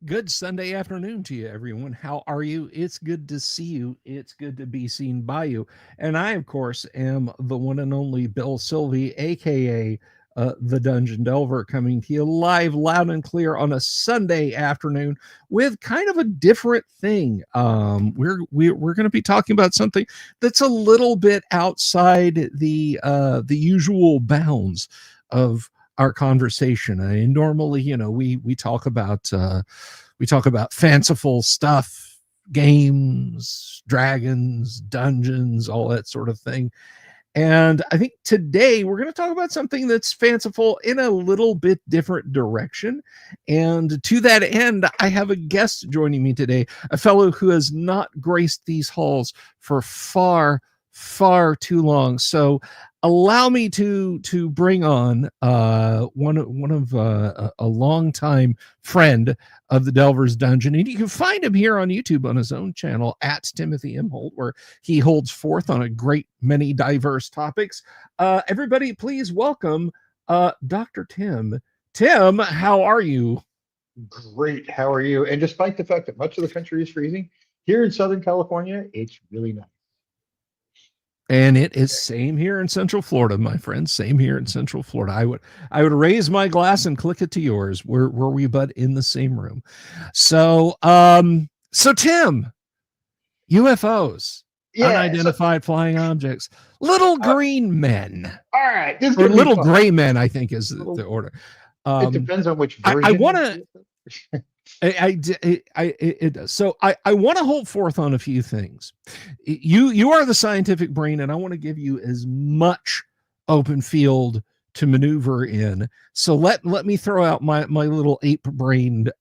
Good Sunday afternoon to you, everyone. How are you? It's good to see you. It's good to be seen by you. And I, of course, am the one and only Bill Sylvie, aka the Dungeon Delver, coming to you live, loud and clear on a Sunday afternoon with kind of a different thing. We're going to be talking about something that's a little bit outside the usual bounds of our conversation. I normally, we talk about fanciful stuff, games, dragons, dungeons, all that sort of thing. And I think today we're going to talk about something that's fanciful in a little bit different direction. And to that end, I have a guest joining me today, a fellow who has not graced these halls for far too long. So allow me to bring on one of a longtime friend of the Delver's Dungeon, and you can find him here on YouTube on his own channel at Timothy Imholt, where he holds forth on a great many diverse topics. Everybody, please welcome Dr. Tim. Tim, how are you? Great. How are you? And despite the fact that much of the country is freezing, here in Southern California, it's really nice. And it is same here in Central Florida, my friends. Same here in Central Florida. I would raise my glass and click it to yours. Were we but in the same room? So Tim, UFOs, unidentified flying objects, little green men. All right, this is or little gray men, I think is the order. It depends on which version. I want to. It does. So I want to hold forth on a few things. You are the scientific brain, and I want to give you as much open field to maneuver in. So let me throw out my little ape-brained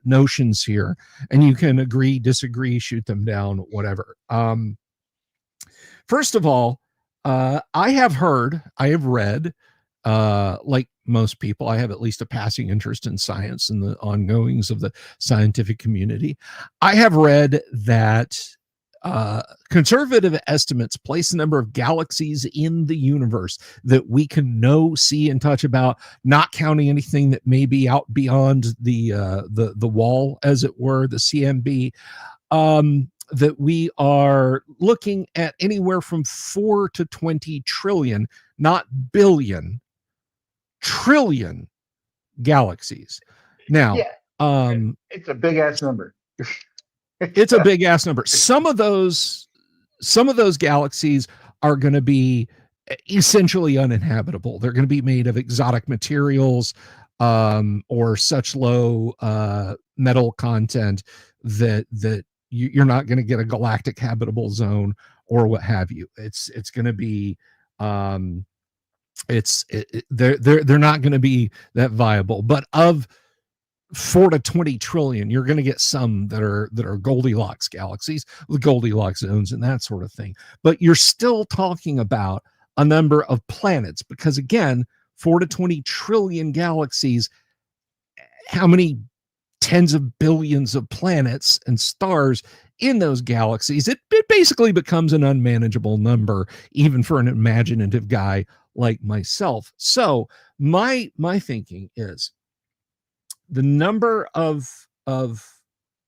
notions here, and you can agree, disagree, shoot them down, whatever. First of all, I have read, like most people, I have at least a passing interest in science and the ongoings of the scientific community. I have read that conservative estimates place the number of galaxies in the universe that we can know, see, and touch about, not counting anything that may be out beyond the wall, as it were, the CMB. That we are looking at anywhere from 4 to 20 trillion, not billion, trillion galaxies. Now, it's a big ass number. It's a big ass number. Some of those galaxies are going to be essentially uninhabitable. They're going to be made of exotic materials, or such low metal content that you're not going to get a galactic habitable zone or what have you. It's going to be they're not going to be that viable. But of 4 to 20 trillion, you're going to get some that are Goldilocks galaxies with Goldilocks zones and that sort of thing. But you're still talking about a number of planets, because again, 4 to 20 trillion galaxies, how many tens of billions of planets and stars in those galaxies? It basically becomes an unmanageable number, even for an imaginative guy like myself. So my thinking is the number of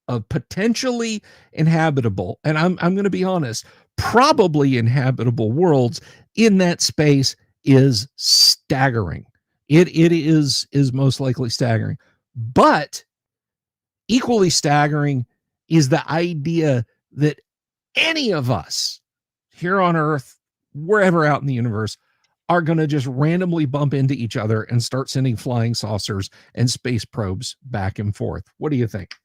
potentially inhabitable, and I'm going to be honest, probably inhabitable worlds in that space is staggering. It is most likely staggering. But equally staggering is the idea that any of us here on Earth, wherever out in the universe, are going to just randomly bump into each other and start sending flying saucers and space probes back and forth. What do you think?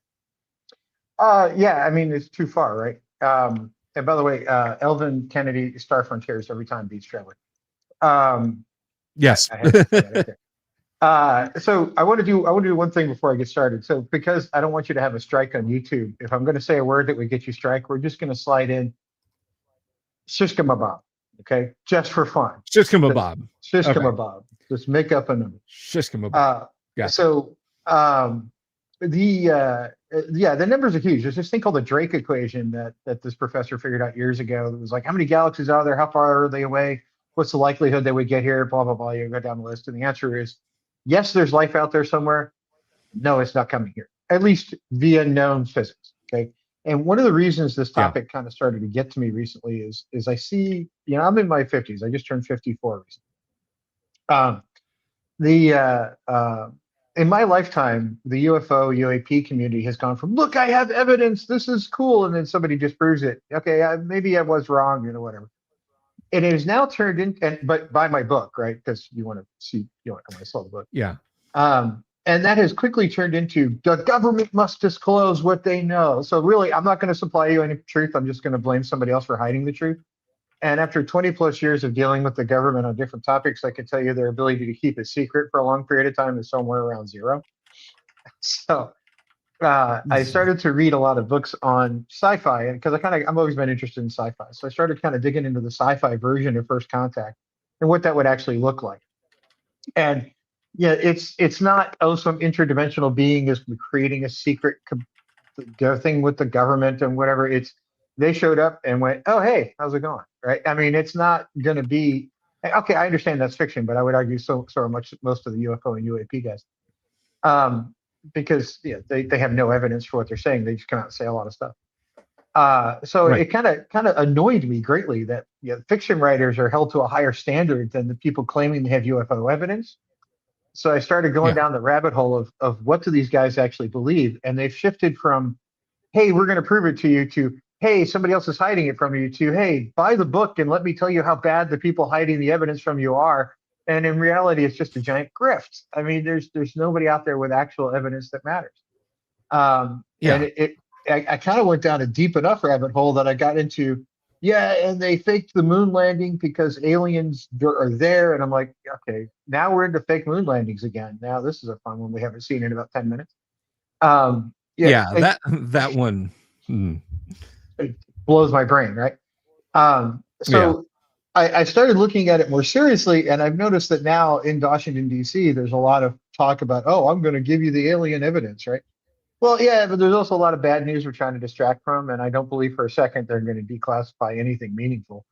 Yeah, I mean, it's too far, right? And by the way, Elvin Kennedy, Star Frontiers every time beats Trevor. Yes. So I want to do one thing before I get started. So because I don't want you to have a strike on YouTube, if I'm going to say a word that would get you strike, we're just going to slide in Shishkamabob. Okay, just for fun. Shishkamabob. Shishkamabob. Just make up a number. Shishkamabob. So the numbers are huge. There's this thing called the Drake equation that this professor figured out years ago. It was like, how many galaxies are there? How far are they away? What's the likelihood they would get here? Blah blah blah. You go down the list, and the answer is yes. There's life out there somewhere. No, it's not coming here. at least via known physics. Okay. And one of the reasons this Yeah. topic kind of started to get to me recently is I see, I'm in my 50s. I just turned 54 recently. Um, the In my lifetime, the UFO UAP community has gone from look, I have evidence, this is cool, and then somebody disproves it. Okay, maybe I was wrong, whatever. And it is now turned in, but buy my book, right? Because you want to see, I want to sell the book. Yeah. And that has quickly turned into the government must disclose what they know. So really, I'm not going to supply you any truth. I'm just going to blame somebody else for hiding the truth. And after 20 plus years of dealing with the government on different topics, I can tell you their ability to keep a secret for a long period of time is somewhere around zero. So I started to read a lot of books on sci-fi, and because I've always been interested in sci-fi, so I started kind of digging into the sci-fi version of First Contact and what that would actually look like. And yeah, it's not some interdimensional being is creating a secret thing with the government and whatever. It's they showed up and went, oh hey, how's it going? Right? I mean, it's not going to be okay. I understand that's fiction, but I would argue so much most of the UFO and UAP guys, because they have no evidence for what they're saying. They just come out and say a lot of stuff. So Right. it kind of annoyed me greatly that fiction writers are held to a higher standard than the people claiming they have UFO evidence. So I started going Yeah. down the rabbit hole of what do these guys actually believe, and they've shifted from, hey, we're going to prove it to you, to hey, somebody else is hiding it from you, to hey, buy the book and let me tell you how bad the people hiding the evidence from you are. And in reality, it's just a giant grift. I mean, there's nobody out there with actual evidence that matters. And Yeah. I kind of went down a deep enough rabbit hole that I got into, yeah, and they faked the moon landing because aliens are there. And I'm like, okay, now we're into fake moon landings again. Now this is a fun one we haven't seen in about 10 minutes. Yeah, Yeah. That one. Hmm. it blows my brain, right? Yeah. So I started looking at it more seriously, and I've noticed that now in Washington, D.C., there's a lot of talk about, oh, I'm going to give you the alien evidence, right? Well, yeah, but there's also a lot of bad news we're trying to distract from, and I don't believe for a second they're going to declassify anything meaningful.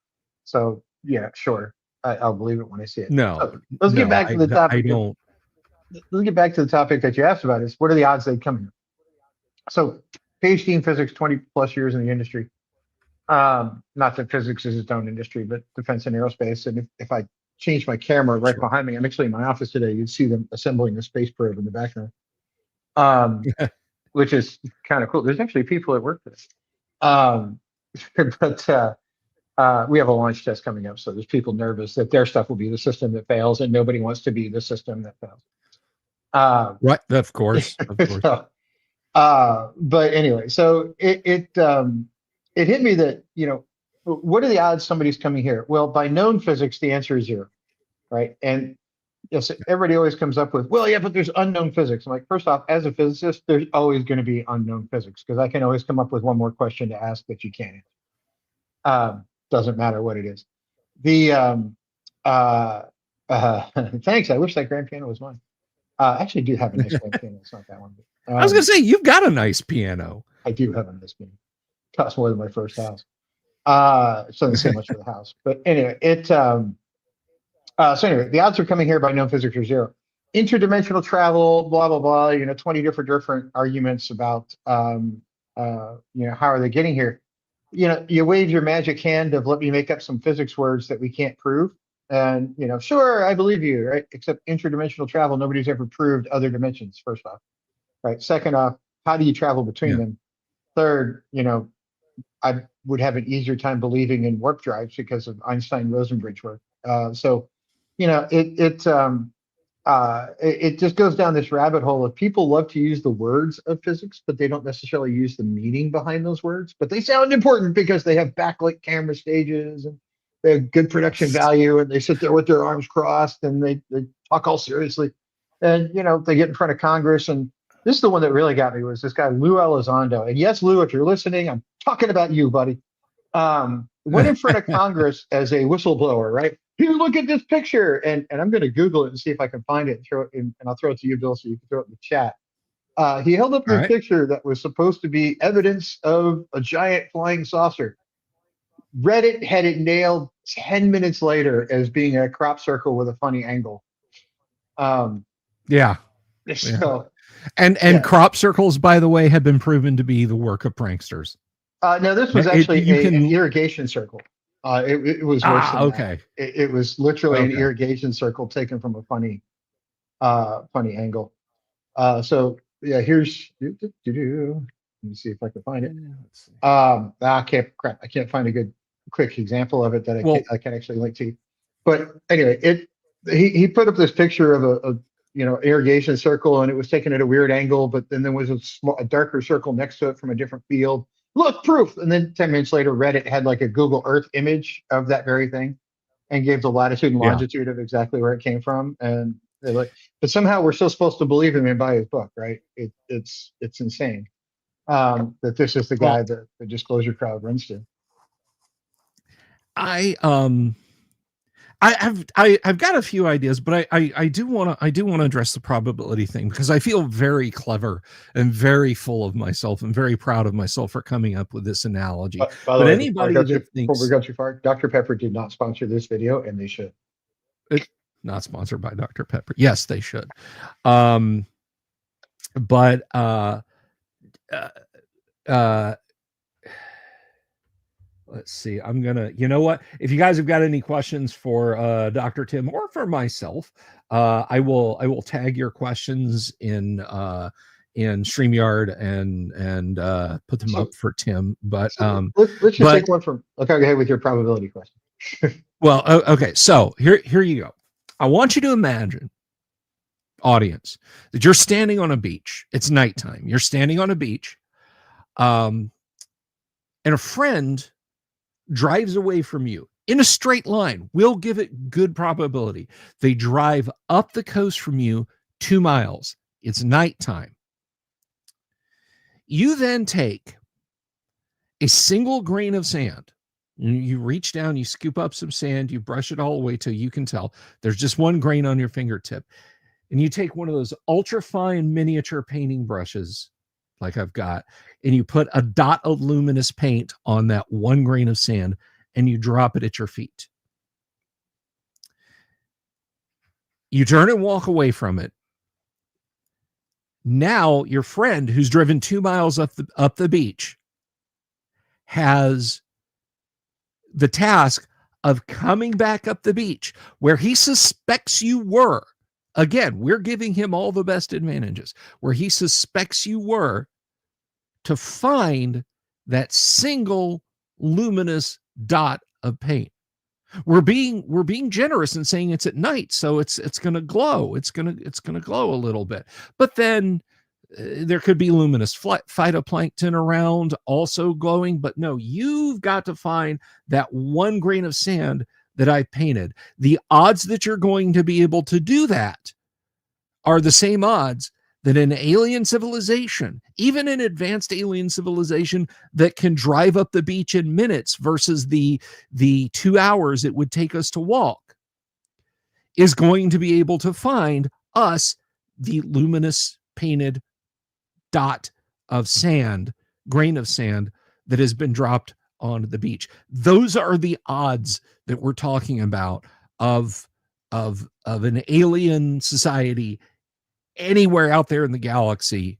So, yeah, sure, I'll believe it when I see it. No. So let's get No. back to the I topic. don't. Let's get back to the topic that you asked about: is what are the odds they come here? So, PhD in physics, 20 plus years in the industry. Not that physics is its own industry, but defense and aerospace. And if I change my camera right Sure. behind me, I'm actually in my office today. You'd see them assembling a space probe in the background. Um, which is kind of cool. There's actually people at work today. Um, but we have a launch test coming up, so there's people nervous that their stuff will be the system that fails, and nobody wants to be the system that fails. Um, Right. Of course. Of course. so, but anyway, so it hit me that what are the odds somebody's coming here? Well, by known physics, the answer is zero, right? And yes, everybody always comes up with, well, yeah, but there's unknown physics. I'm like, first off, as a physicist, there's always going to be unknown physics because I can always come up with one more question to ask that you can't answer. Doesn't matter what it is. The uh, Thanks. I wish that grand piano was mine. I actually do have a nice grand piano. It's not that one. But, I was gonna say you've got a nice piano. I do have a nice piano. Cost more than my first house. So doesn't say much for the house. But anyway, so anyway, the odds are coming here by known physics are zero. Interdimensional travel, blah blah blah. 20 different arguments about how are they getting here? You wave your magic hand of let me make up some physics words that we can't prove, and sure, I believe you, right? Except interdimensional travel, nobody's ever proved other dimensions. First off, right? Second off, how do you travel between Yeah. them? Third, I would have an easier time believing in warp drives because of Einstein-Rosen work. So, it just goes down this rabbit hole of people love to use the words of physics, but they don't necessarily use the meaning behind those words. But they sound important because they have backlit camera stages and they have good production value, and they sit there with their arms crossed and they talk all seriously. And they get in front of Congress, and this is the one that really got me was this guy Lou Elizondo. And yes, Lou, if you're listening, I'm talking about you, buddy. Went in front of Congress as a whistleblower, right? Here, look at this picture, and I'm going to Google it and see if I can find it and throw it in, and I'll throw it to you, Bill, so you can throw it in the chat. He held up All this right. picture that was supposed to be evidence of a giant flying saucer. Reddit had it nailed 10 minutes later as being a crop circle with a funny angle. Um, Yeah. Yeah. so And Yeah. crop circles, by the way, have been proven to be the work of pranksters. No, this was actually You an can irrigation circle. It was worse than that. okay. It was literally an Okay. irrigation circle taken from a funny angle. So yeah, here's let me see if I can find it. Let's see. I can't crap. I can't find a good quick example of it that Well, I can actually link to. But anyway, he put up this picture of a irrigation circle, and it was taken at a weird angle. But then there was a darker circle next to it from a different field. Look, proof. And then 10 minutes later, Reddit had like a Google Earth image of that very thing, and gave the latitude and yeah. longitude of exactly where it came from. And they're like, but somehow we're still supposed to believe him and buy his book, right? It's insane that this is the Well, guy that the disclosure crowd runs to. I I've got a few ideas, but I do want to address the probability thing because I feel very clever and very full of myself and very proud of myself for coming up with this analogy. By the But way, anybody that before we thinks go too far, Dr. Pepper did not sponsor this video, and they should. it, not sponsored by Dr. Pepper, yes, they should. But let's see. I'm gonna. You know what? If you guys have got any questions for Dr. Tim or for myself, I will tag your questions in StreamYard and put them up for Tim. But let's just take one from. Okay, go ahead with your probability question. Well, okay. So here you go. I want you to imagine, audience, that you're standing on a beach. It's nighttime. You're standing on a beach, and a friend drives away from you in a straight line. We'll give it good probability. They drive up the coast from you 2 miles. It's nighttime. You then take a single grain of sand. You reach down, you scoop up some sand, you brush it all away till you can tell there's just one grain on your fingertip. And you take one of those ultra fine miniature painting brushes, like I've got, and you put a dot of luminous paint on that one grain of sand and you drop it at your feet. You turn and walk away from it. Now your friend who's driven 2 miles up the beach has the task of coming back up the beach where he suspects you were. Again, we're giving him all the best advantages. Where he suspects you were, to find that single luminous dot of paint. We're being generous and saying it's at night, so it's going to glow. It's going to glow a little bit. But then there could be luminous phytoplankton around also glowing. But no, you've got to find that one grain of sand that I painted. The odds that you're going to be able to do that are the same odds that an alien civilization, even an advanced alien civilization that can drive up the beach in minutes versus the 2 hours it would take us to walk, is going to be able to find us the luminous painted dot of sand, grain of sand that has been dropped onto the beach. Those are the odds that we're talking about of an alien society anywhere out there in the galaxy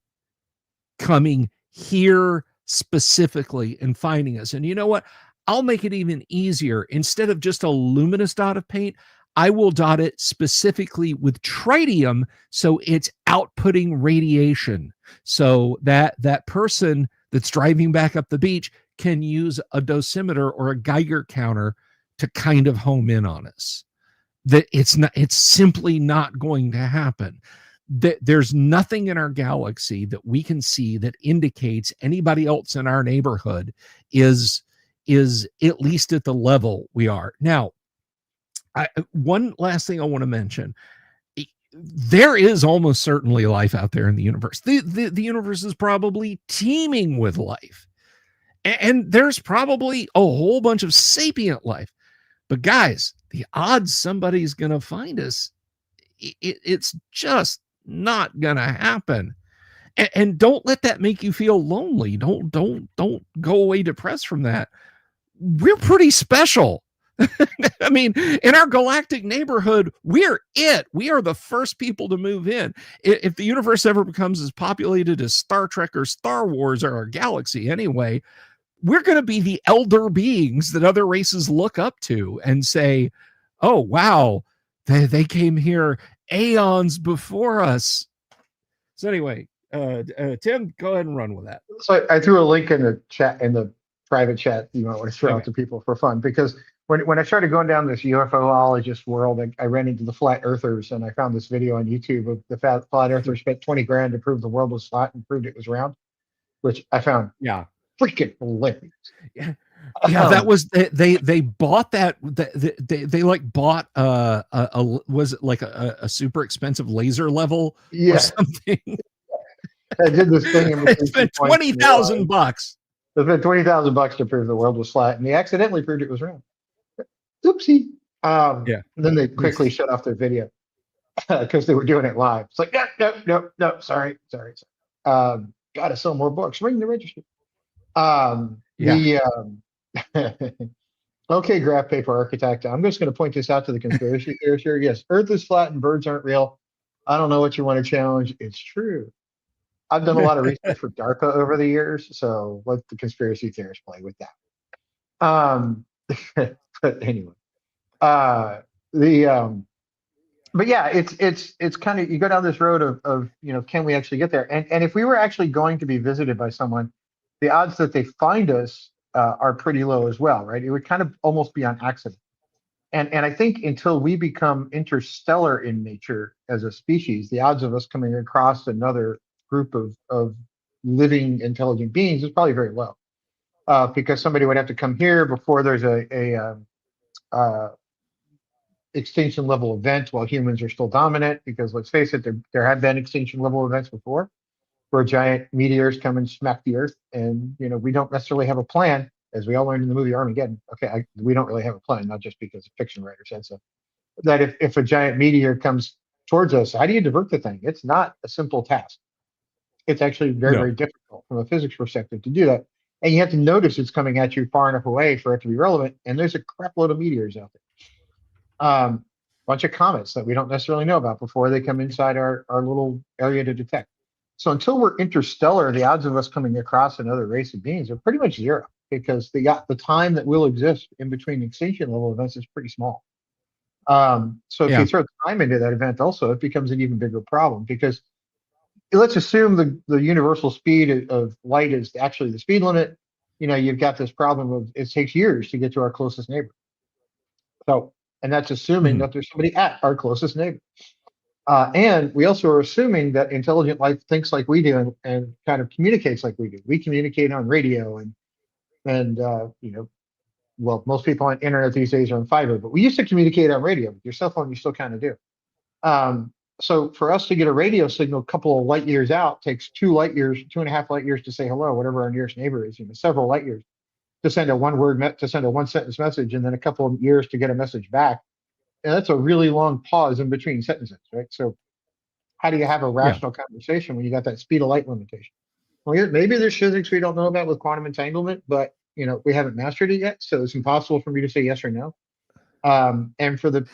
coming here specifically and finding us. And you know what? I'll make it even easier. Instead of just a luminous dot of paint, I will dot it specifically with tritium, so it's outputting radiation. So that person that's driving back up the beach can use a dosimeter or a Geiger counter to kind of home in on us. That it's simply not going to happen. There's nothing in our galaxy that we can see that indicates anybody else in our neighborhood is at least at the level we are. Now, one last thing I want to mention. There is almost certainly life out there in the universe. The universe is probably teeming with life. And there's probably a whole bunch of sapient life. But guys, the odds somebody's going to find us, it's just not going to happen. And don't let that make you feel lonely. Don't go away depressed from that. We're pretty special. I mean, in our galactic neighborhood, we're it. We are the first people to move in. If the universe ever becomes as populated as Star Trek or Star Wars or our galaxy anyway, we're going to be the elder beings that other races look up to and say, oh, wow, they came here aeons before us. So anyway, Tim, go ahead and run with that. So I threw a link in the chat, in the private chat. You might want to throw out Okay. to people for fun, because when I started going down this UFOologist world, I ran into the flat earthers, and I found this video on YouTube of the flat earthers spent 20 grand to prove the world was flat and proved it was round, which I found Yeah. freaking hilarious. Yeah. Yeah, that was they bought that they like bought a was it like a super expensive laser level or Yeah, something? I did this thing in They between 2 spent points. $20,000. They spent $20,000 to prove the world was flat, and they accidentally proved it was round. Oopsie. Yeah. And then they quickly shut off their video because they were doing it live. It's like, no, sorry. Gotta sell more books. Ring the register. Yeah. Okay, graph paper architect. I'm just going to point this out to the conspiracy theorists here. Yes, Earth is flat and birds aren't real. I don't know what you want to challenge. It's true. I've done a lot of research for DARPA over the years, so let the conspiracy theorists play with that. But anyway, the but yeah, it's kind of, you go down this road of can we actually get there? And if we were actually going to be visited by someone, the odds that they find us are pretty low as well, right? It would kind of almost be on accident. And I think until we become interstellar in nature as a species, the odds of us coming across another group of living intelligent beings is probably very low, because somebody would have to come here before there's a extinction level event while humans are still dominant. Because let's face it, there have been extinction level events before, where giant meteors come and smack the Earth, and we don't necessarily have a plan, as we all learned in the movie Armageddon. Okay, we don't really have a plan, not just because a fiction writer said so. That if a giant meteor comes towards us, how do you divert the thing? It's not a simple task. It's actually very, No. very difficult from a physics perspective to do that. And you have to notice it's coming at you far enough away for it to be relevant. And there's a crap load of meteors out there. Bunch of comets that we don't necessarily know about before they come inside our little area to detect. So until we're interstellar, the odds of us coming across another race of beings are pretty much zero, because the time that will exist in between extinction level events is pretty small. So if you throw time into that event also, it becomes an even bigger problem, because let's assume the universal speed of light is actually the speed limit. You've got this problem of it takes years to get to our closest neighbor. So, and that's assuming that there's somebody at our closest neighbor. And we also are assuming that intelligent life thinks like we do, and kind of communicates like we do. We communicate on radio and well, most people on internet these days are on fiber, but we used to communicate on radio. With your cell phone, you still kind of do. So for us to get a radio signal a couple of light years out takes 2.5 light years to say hello, whatever our nearest neighbor is. Several light years to send a one sentence message, and then a couple of years to get a message back. And that's a really long pause in between sentences, right? So how do you have a rational conversation when you got that speed of light limitation? Well, maybe there's physics we don't know about with quantum entanglement, but we haven't mastered it yet, so it's impossible for me to say yes or no. And for the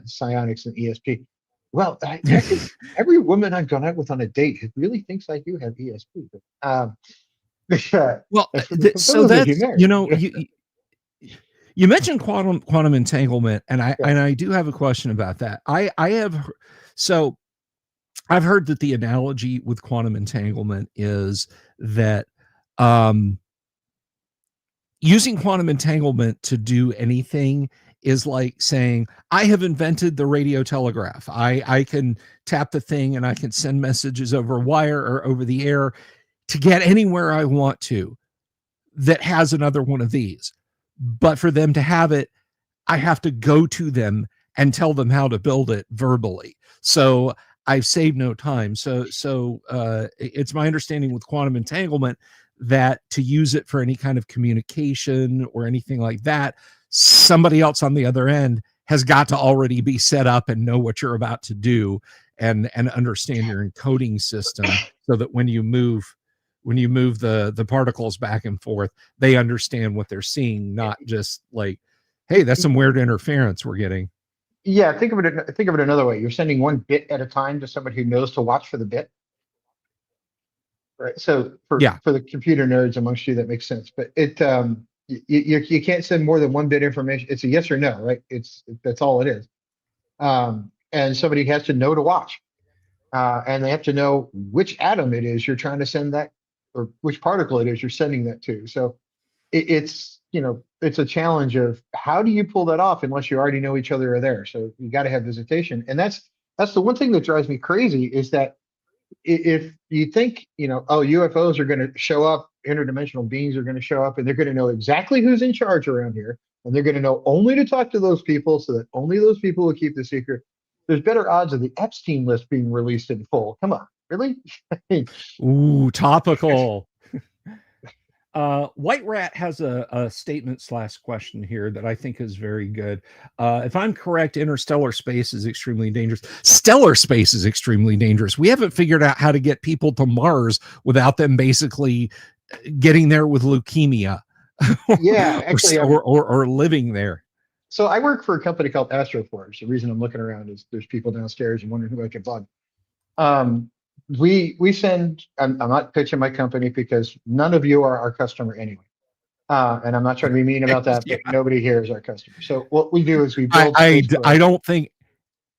psionics and ESP, well, every woman I've gone out with on a date really thinks I do have ESP. But, well, so that's you mentioned quantum entanglement, and I do have a question about that. I've heard that the analogy with quantum entanglement is that using quantum entanglement to do anything is like saying, I have invented the radio telegraph. I can tap the thing and I can send messages over wire or over the air to get anywhere I want to that has another one of these. But for them to have it, I have to go to them and tell them how to build it verbally. So I've saved no time. So it's my understanding with quantum entanglement that to use it for any kind of communication or anything like that, somebody else on the other end has got to already be set up and know what you're about to do and understand your encoding system, so that when you move the particles back and forth, they understand what they're seeing, not just like Hey, that's some weird interference we're getting. Yeah, think of it another way. You're sending one bit at a time to somebody who knows to watch for the bit, right? So Yeah. for the computer nerds amongst you, that makes sense. But you can't send more than one bit information. It's a yes or no, right? It's that's all it is. And somebody has to know to watch, and they have to know which atom it is you're trying to send that, or which particle it is you're sending that to. So it's it's a challenge of how do you pull that off unless you already know each other are there. So you got to have visitation, and that's the one thing that drives me crazy is that if you think oh, UFOs are going to show up, interdimensional beings are going to show up, and they're going to know exactly who's in charge around here, and they're going to know only to talk to those people so that only those people will keep the secret. There's better odds of the Epstein list being released in full. Come on, really? Ooh, topical. White Rat has a statement / question here that I think is very good. If I'm correct, interstellar space is extremely dangerous. Stellar space is extremely dangerous. We haven't figured out how to get people to Mars without them basically getting there with leukemia Yeah, actually, or living there. so I work for a company called Astroforge. The reason I'm looking around is there's people downstairs and wondering who I can bug. Um, we send. I'm not pitching my company because none of you are our customer anyway. And I'm not trying to be mean about that, Yeah. but nobody here is our customer. So what we do is we build space I probes. don't think,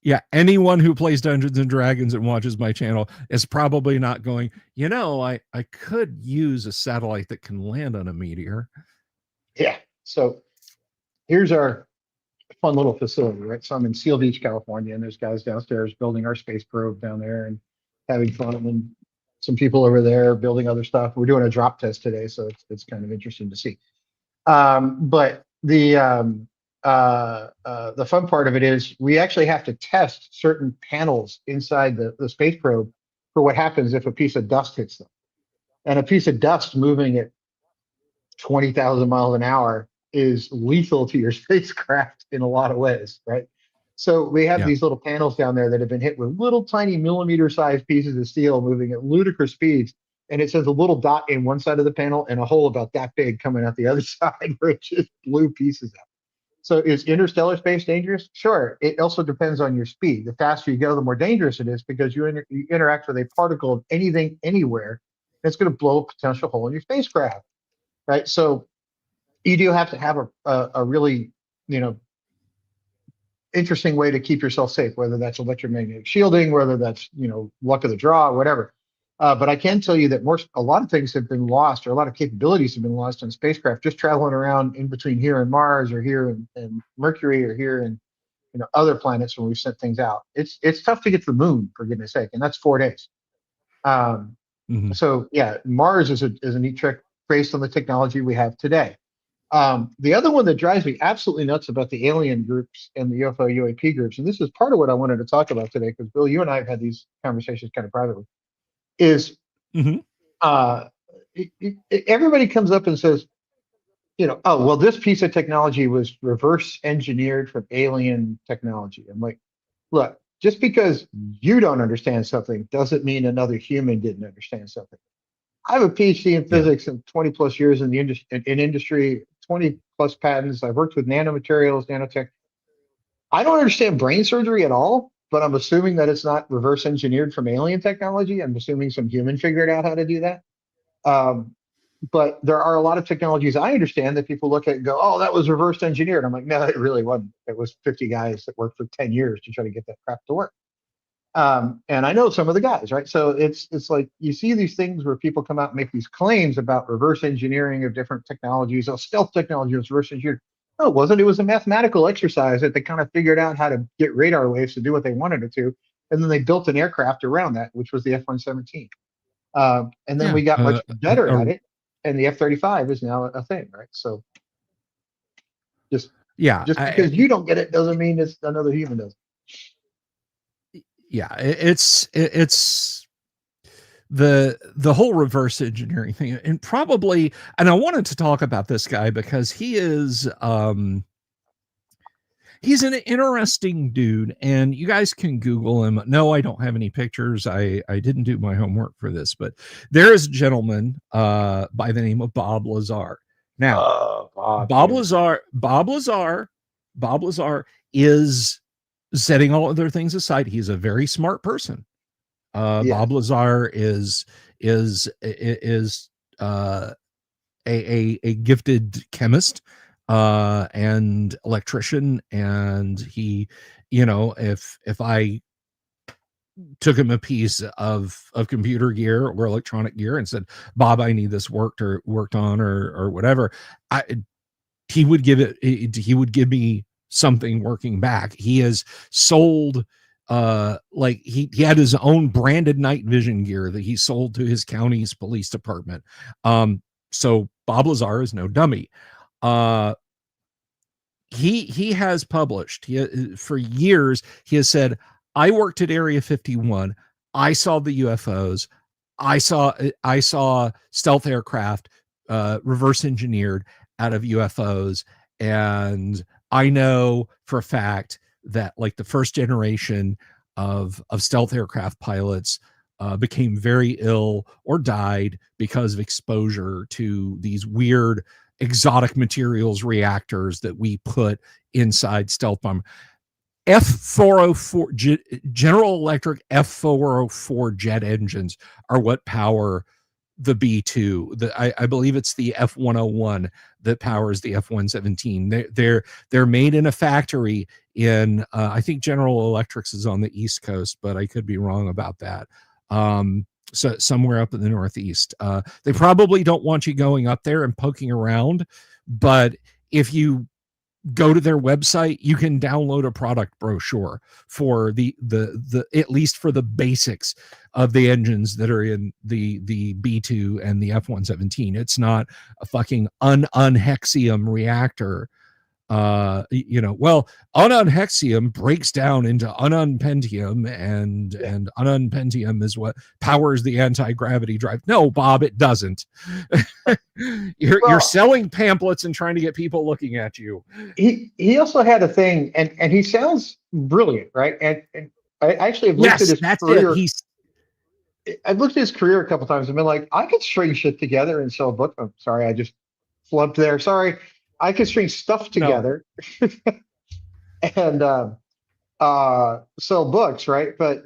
yeah, anyone who plays Dungeons and Dragons and watches my channel is probably not going, I could use a satellite that can land on a meteor. Yeah. So here's our fun little facility, right? So I'm in Seal Beach, California, and there's guys downstairs building our space probe down there and having fun. And then some people over there building other stuff. We're doing a drop test today, so it's kind of interesting to see. But the fun part of it is we actually have to test certain panels inside the space probe for what happens if a piece of dust hits them. And a piece of dust moving at 20,000 miles an hour is lethal to your spacecraft in a lot of ways, right? So we have Yeah. these little panels down there that have been hit with little tiny millimeter sized pieces of steel moving at ludicrous speeds. And it says a little dot in one side of the panel and a hole about that big coming out the other side where it just blew pieces out. So is interstellar space dangerous? Sure. It also depends on your speed. The faster you go, the more dangerous it is because you interact with a particle of anything, anywhere, and it's going to blow a potential hole in your spacecraft, right? So you do have to have a really, you know, interesting way to keep yourself safe, whether that's electromagnetic shielding, whether that's, luck of the draw, whatever. But I can tell you that a lot of things have been lost, or a lot of capabilities have been lost on spacecraft just traveling around in between here and Mars, or here and Mercury, or here and other planets when we've sent things out. It's tough to get to the moon, for goodness sake, and that's 4 days. Um, Mhm. so yeah, Mars is a neat trick based on the technology we have today. The other one that drives me absolutely nuts about the alien groups and the UFO UAP groups, and this is part of what I wanted to talk about today, because Bill, you and I have had these conversations kind of privately, is Mhm. uh, everybody comes up and says, oh, well, this piece of technology was reverse engineered from alien technology. I'm like, look, just because you don't understand something doesn't mean another human didn't understand something. I have a PhD in Yeah. physics and 20 plus years in the industry, 20 plus patents. I've worked with nanomaterials, nanotech. I don't understand brain surgery at all, but I'm assuming that it's not reverse engineered from alien technology. I'm assuming some human figured out how to do that. Um, but there are a lot of technologies I understand that people look at and go, oh, that was reverse engineered. I'm like, no, it really wasn't. It was 50 guys that worked for 10 years to try to get that crap to work. And I know some of the guys, right? So it's like you see these things where people come out and make these claims about reverse engineering of different technologies. Oh, stealth technology was reverse engineered. No, it wasn't. It was a mathematical exercise that they kind of figured out how to get radar waves to do what they wanted it to, and then they built an aircraft around that, which was the F-117. And then Yeah. we got much better at it, and the F-35 is now a thing, right? So just yeah. just because you don't get it doesn't mean it's another human does. Yeah. It's the whole reverse engineering thing, and probably, and I wanted to talk about this guy because he's an interesting dude, and you guys can Google him. No, I don't have any pictures. I didn't do my homework for this, but there is a gentleman by the name of Bob Lazar. Now, Bob, Bob yeah. Lazar, Bob Lazar Bob Lazar is, setting all other things aside, he's a very smart person. Yes. Bob Lazar is a gifted chemist and electrician, and he, if I took him a piece of computer gear or electronic gear and said, Bob, I need this worked on or whatever, I he would he would give me something working back. He has sold, like he had his own branded night vision gear that he sold to his county's police department. So Bob Lazar is no dummy. uh he has published, for years he has said, I worked at Area 51, I saw the UFOs, I saw stealth aircraft reverse engineered out of UFOs, and I know for a fact that, like, the first generation of stealth aircraft pilots became very ill or died because of exposure to these weird exotic materials reactors that we put inside stealth bomber. F404 General Electric F404 jet engines are what power the B2. I believe it's the F101 that powers the F117. They're made in a factory in I think General Electrics is on the East Coast, but I could be wrong about that. So somewhere up in the Northeast. They probably don't want you going up there and poking around, but if you go to their website, you can download a product brochure for the at least for the basics of the engines that are in the B2 and the F117. It's not a fucking unhexium reactor. Well, ununhexium breaks down into ununpentium, and Yeah. ununpentium is what powers the anti-gravity drive. No, Bob, it doesn't. You're Well, selling pamphlets and trying to get people looking at you. he also had a thing, and he sounds brilliant, right? And I actually have looked at Yes, his that's it. career. He's I've looked at his career a couple times and been like, I could string shit together and sell a book. I'm sorry, I just flubbed there. Sorry, I could string stuff no, together and sell books, right? But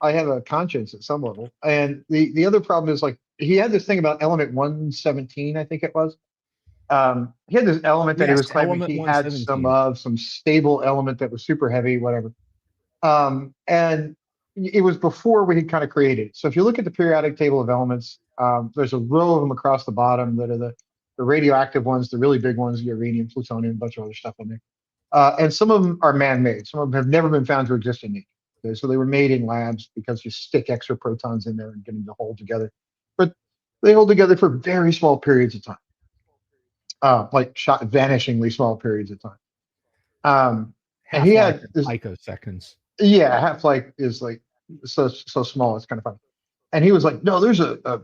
I have a conscience at some level. And the other problem is, like, he had this thing about element 117, I think it was. He had this element that he yes, was claiming element he had some 117. of some stable element that was super heavy, whatever. And it was before we had kind of created it. So if you look at the periodic table of elements, there's a row of them across the bottom that are the radioactive ones, the really big ones, uranium, plutonium, a bunch of other stuff in there. And some of them are man-made. Some of them have never been found to exist in nature. Okay? So they were made in labs because you stick extra protons in there and get them to hold together. But they hold together for very small periods of time, vanishingly small periods of time. And he Half-life had in this, picoseconds. yeah, half-life is like so small. It's kind of funny. And he was like, no, there's a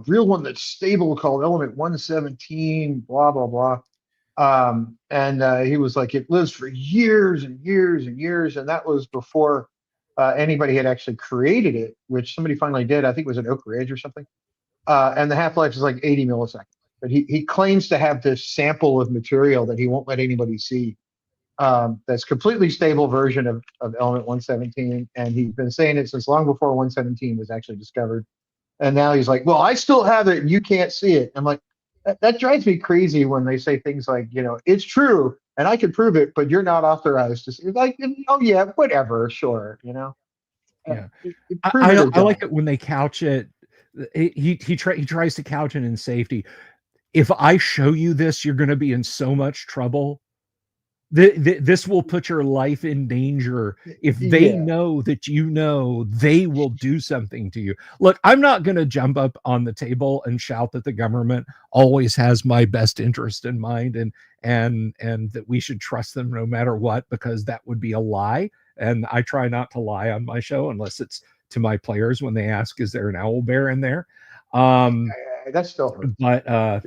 real one that's stable called element 117, blah blah blah. And he was like, it lives for years and years and years, and that was before anybody had actually created it, which somebody finally did. I think it was at Oak Ridge or something. And the half life is like 80 milliseconds. But he claims to have this sample of material that he won't let anybody see. That's completely stable version of element 117, and he's been saying it since long before 117 was actually discovered. And now he's like, well, I still have it and you can't see it. I'm like, that drives me crazy when they say things like, it's true and I can prove it, but you're not authorized to see it. Like, oh yeah, whatever, sure, Yeah, prove it or I like don't. it when they couch it. He tries to couch it in safety. If I show you this, you're going to be in so much trouble. This will put your life in danger. If they Yeah, know that they will do something to you. Look, I'm not going to jump up on the table and shout that the government always has my best interest in mind, and that we should trust them no matter what, because that would be a lie. And I try not to lie on my show unless it's to my players when they ask, is there an owl bear in there? Um, that still hurts. but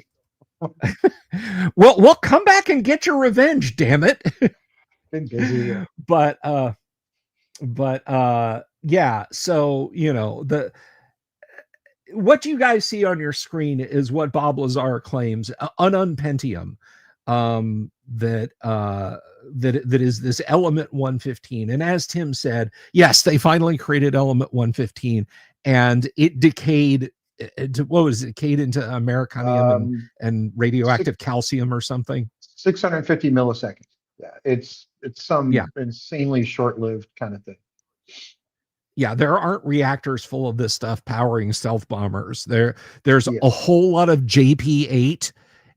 well, we'll come back and get your revenge, damn it. Been busy. but yeah, so the what you guys see on your screen is what Bob Lazar claims, ununpentium. that is this element 115. And as Tim said, yes, they finally created element 115, and it decayed to, what was it, decayed into americanium and radioactive calcium or something. 650 milliseconds. Yeah, it's Yeah. some insanely short-lived kind of thing. Yeah, there aren't reactors full of this stuff powering stealth bombers. There's Yeah. a whole lot of JP8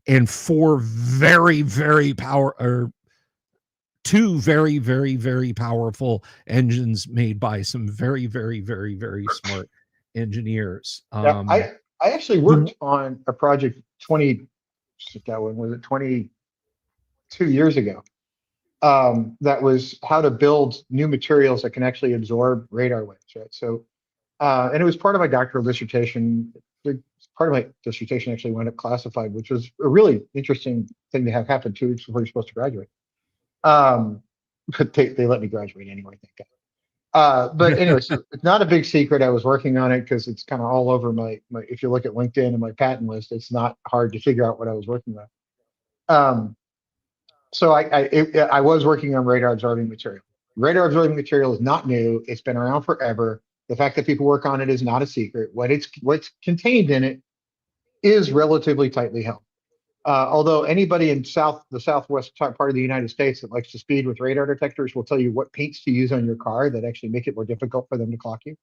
and four very, very or two very, very, very powerful engines made by some very, very, very, very smart engineers. Yeah, I actually worked on a project 20, that one was it 22 years ago. That was how to build new materials that can actually absorb radar waves, right? So, and it was part of my doctoral dissertation. Part of my dissertation actually wound up classified, which was a really interesting thing to have happen 2 weeks before you're supposed to graduate. But they let me graduate anyway, thank God. But anyway, so it's not a big secret. I was working on it because it's kind of all over my. If you look at LinkedIn and my patent list, it's not hard to figure out what I was working on. So I was working on radar absorbing material. Radar absorbing material is not new. It's been around forever. The fact that people work on it is not a secret. What's contained in it is relatively tightly held. Although anybody in the southwest part of the United States that likes to speed with radar detectors will tell you what paints to use on your car that actually make it more difficult for them to clock you.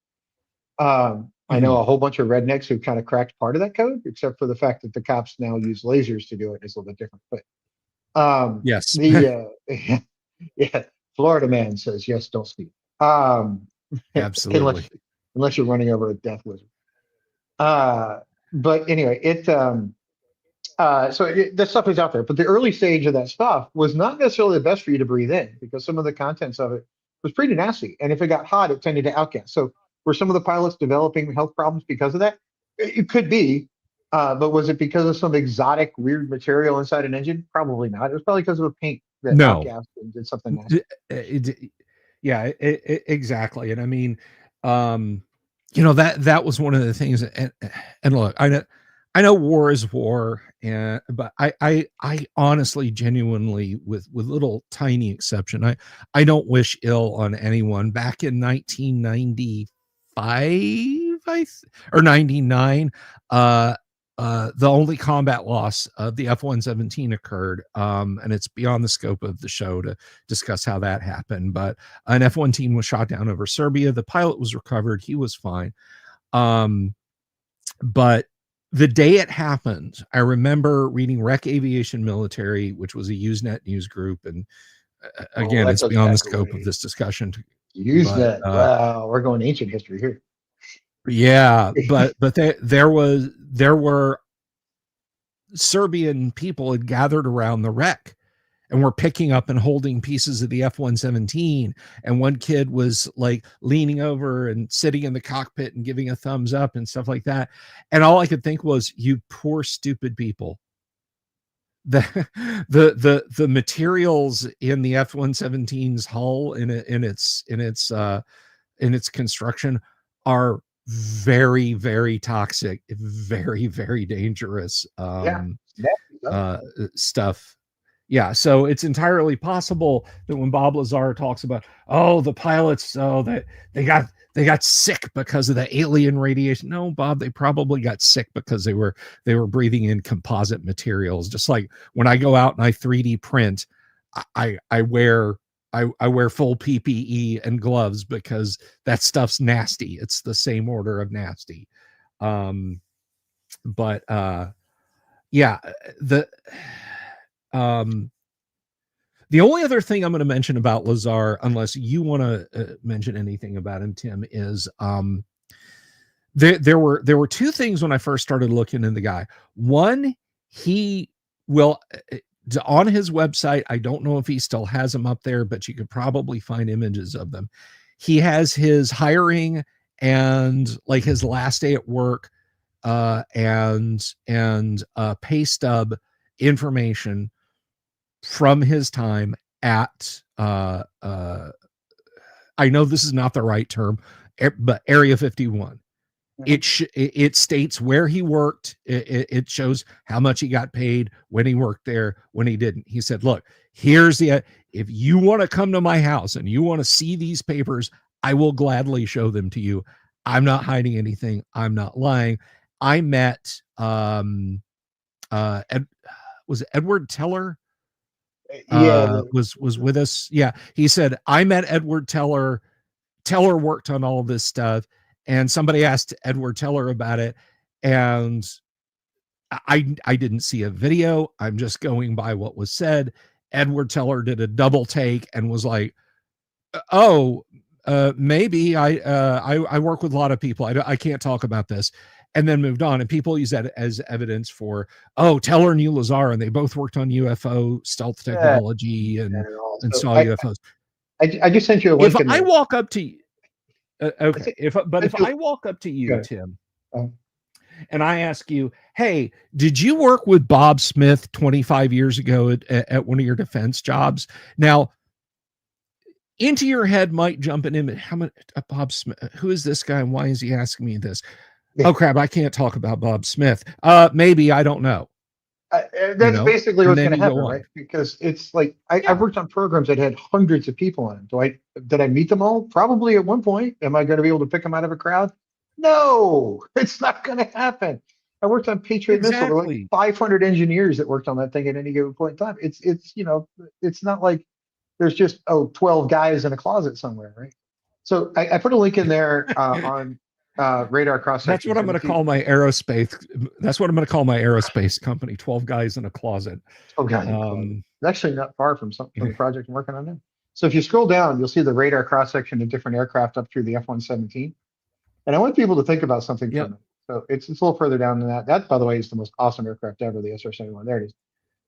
I know a whole bunch of rednecks who kind of cracked part of that code, except for the fact that the cops now use lasers to do it. It's a little bit different. But yes, yeah, Florida man says yes, don't speed. absolutely. unless you're running over a death lizard. But anyway, that stuff is out there, but the early stage of that stuff was not necessarily the best for you to breathe in because some of the contents of it was pretty nasty. And if it got hot, it tended to outgas. So were some of the pilots developing health problems because of that? It could be. But was it because of some exotic, weird material inside an engine? Probably not. It was probably because of a paint that outgassed and did something nasty. Yeah, exactly. And I mean, that was one of the things. And look, I know war is war, but I honestly, genuinely, with little tiny exception, I don't wish ill on anyone. Back in 1995, or 99, the only combat loss of the F-117 occurred, and it's beyond the scope of the show to discuss how that happened. But an F-117 was shot down over Serbia. The pilot was recovered; he was fine. But the day it happened, I remember reading Rec Aviation Military, which was a Usenet news group, and again, it's beyond the scope of this discussion. Usenet, wow, we're going ancient history here. Yeah, but there were Serbian people had gathered around the wreck and were picking up and holding pieces of the F-117. And one kid was like leaning over and sitting in the cockpit and giving a thumbs up and stuff like that. And all I could think was, you poor, stupid people. The materials in the F-117's hull in its construction are very, very toxic, very, very dangerous stuff. Yeah, so it's entirely possible that when Bob Lazar talks about, the pilots, that they got sick because of the alien radiation. No, Bob, they probably got sick because they were breathing in composite materials. Just like when I go out and I 3D print, I wear full PPE and gloves because that stuff's nasty. It's the same order of nasty. The only other thing I'm going to mention about Lazar, unless you want to mention anything about him, Tim, is there were two things when I first started looking into the guy. One, he will on his website, I don't know if he still has them up there, but you could probably find images of them. He has his hiring and like his last day at work and pay stub information from his time at I know this is not the right term, but Area 51. It states where he worked. It shows how much he got paid, when he worked there, when he didn't. He said, look, here's the, if you want to come to my house and you want to see these papers, I will gladly show them to you. I'm not hiding anything. I'm not lying. I met, was it Edward Teller? Yeah. Was with us. Yeah. He said, I met Edward Teller. Teller worked on all this stuff, and somebody asked Edward Teller about it, and I didn't see a video. I'm just going by what was said. Edward Teller did a double take and was like, "Oh, maybe I work with a lot of people. I can't talk about this," and then moved on. And people use that as evidence for, oh, Teller knew Lazar, and they both worked on UFO stealth technology and So saw UFOs. I just sent you a link. If I walk up to you, okay, if I walk up to you, okay. Tim, and I ask you, hey, did you work with Bob Smith 25 years ago at one of your defense jobs? Now, into your head might jump an image. How much Bob Smith? Who is this guy, and why is he asking me this? Oh crap! I can't talk about Bob Smith. Maybe, I don't know. That's basically what's going to happen, right? On. Because it's like I've worked on programs that had hundreds of people on them. Did I meet them all? Probably at one point. Am I going to be able to pick them out of a crowd? No, it's not going to happen. I worked on Patriot Missile. There were like 500 engineers that worked on that thing at any given point in time. It's not like there's just 12 guys in a closet somewhere, right? So I put a link in there on radar cross section. That's what I'm going to call my aerospace. That's what I'm going to call my aerospace company. 12 guys in a closet. Oh God, it's actually not far from the project I'm working on now. So if you scroll down, you'll see the radar cross section of different aircraft up through the F-117. And I want people to think about something for a minute. So it's a little further down than that. That, by the way, is the most awesome aircraft ever, the SR-71. There it is.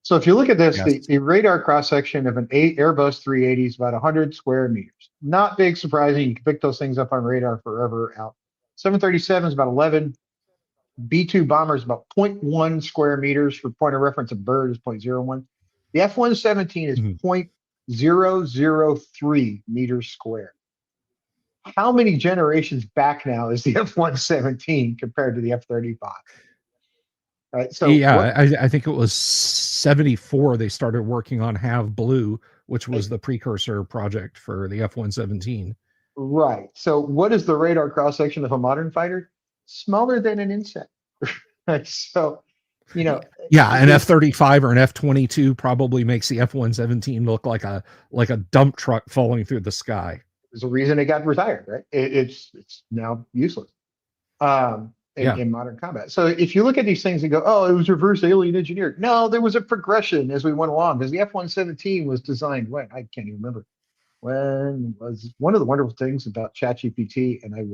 So if you look at this, the radar cross section of an Airbus 380 is about 100 square meters. Not big, surprising. You can pick those things up on radar forever out. 737 is about 11. B-2 bomber is about 0.1 square meters. For point of reference, a bird is 0.01. The F-117 is 0.003 meters square. How many generations back now is the F-117 compared to the F-35? Right. So I think it was 74. They started working on Have Blue, which was the precursor project for the F-117. Right. So what is the radar cross section of a modern fighter? Smaller than an insect. So, an F-35 or an F-22 probably makes the F-117 look like a dump truck falling through the sky. There's a reason it got retired, right? It's now useless in modern combat. So if you look at these things and go, oh, it was reverse alien engineered. No, there was a progression as we went along, because the F-117 was designed when? I can't even remember. When was one of the wonderful things about ChatGPT, and I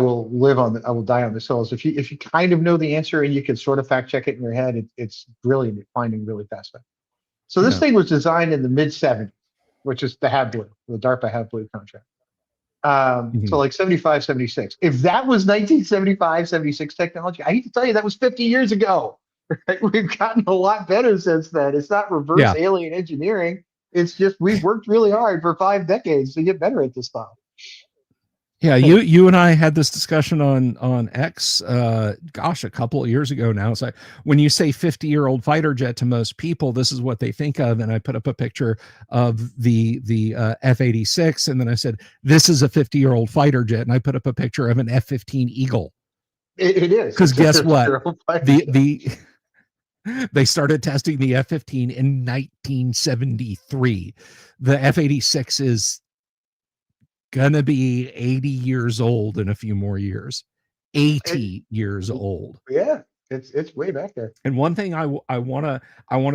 will die on this hill. So if you kind of know the answer and you can sort of fact check it in your head, it's brilliant at finding really fast stuff. So this thing was designed in the mid 70s, which is the Have Blue, the DARPA Have Blue contract. So like 75, 76. If that was 1975, 76 technology, I hate to tell you, that was 50 years ago. Right? We've gotten a lot better since then. It's not reverse alien engineering. It's just we've worked really hard for 5 decades to get better at this stuff. Yeah, you and I had this discussion on X, a couple of years ago now. It's like, when you say 50-year-old fighter jet to most people, this is what they think of. And I put up a picture of the F-86, and then I said, this is a 50-year-old fighter jet, and I put up a picture of an F-15 Eagle. It is, because guess what? They started testing the F-15 in 1973. The F-86 is gonna be 80 years old in a few more years. 80 years old. Yeah, it's way back there. And one thing I want to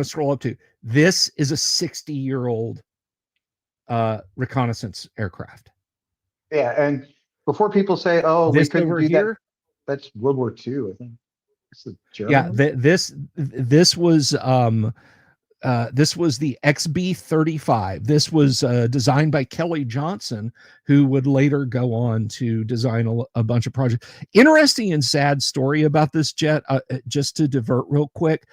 scroll up to, this is a 60-year-old reconnaissance aircraft. Yeah, and before people say, oh, this we couldn't over do here, that's World War II, I think. Yeah, this was the XB-35. This was designed by Kelly Johnson, who would later go on to design a bunch of projects. Interesting and sad story about this jet, just to divert real quick.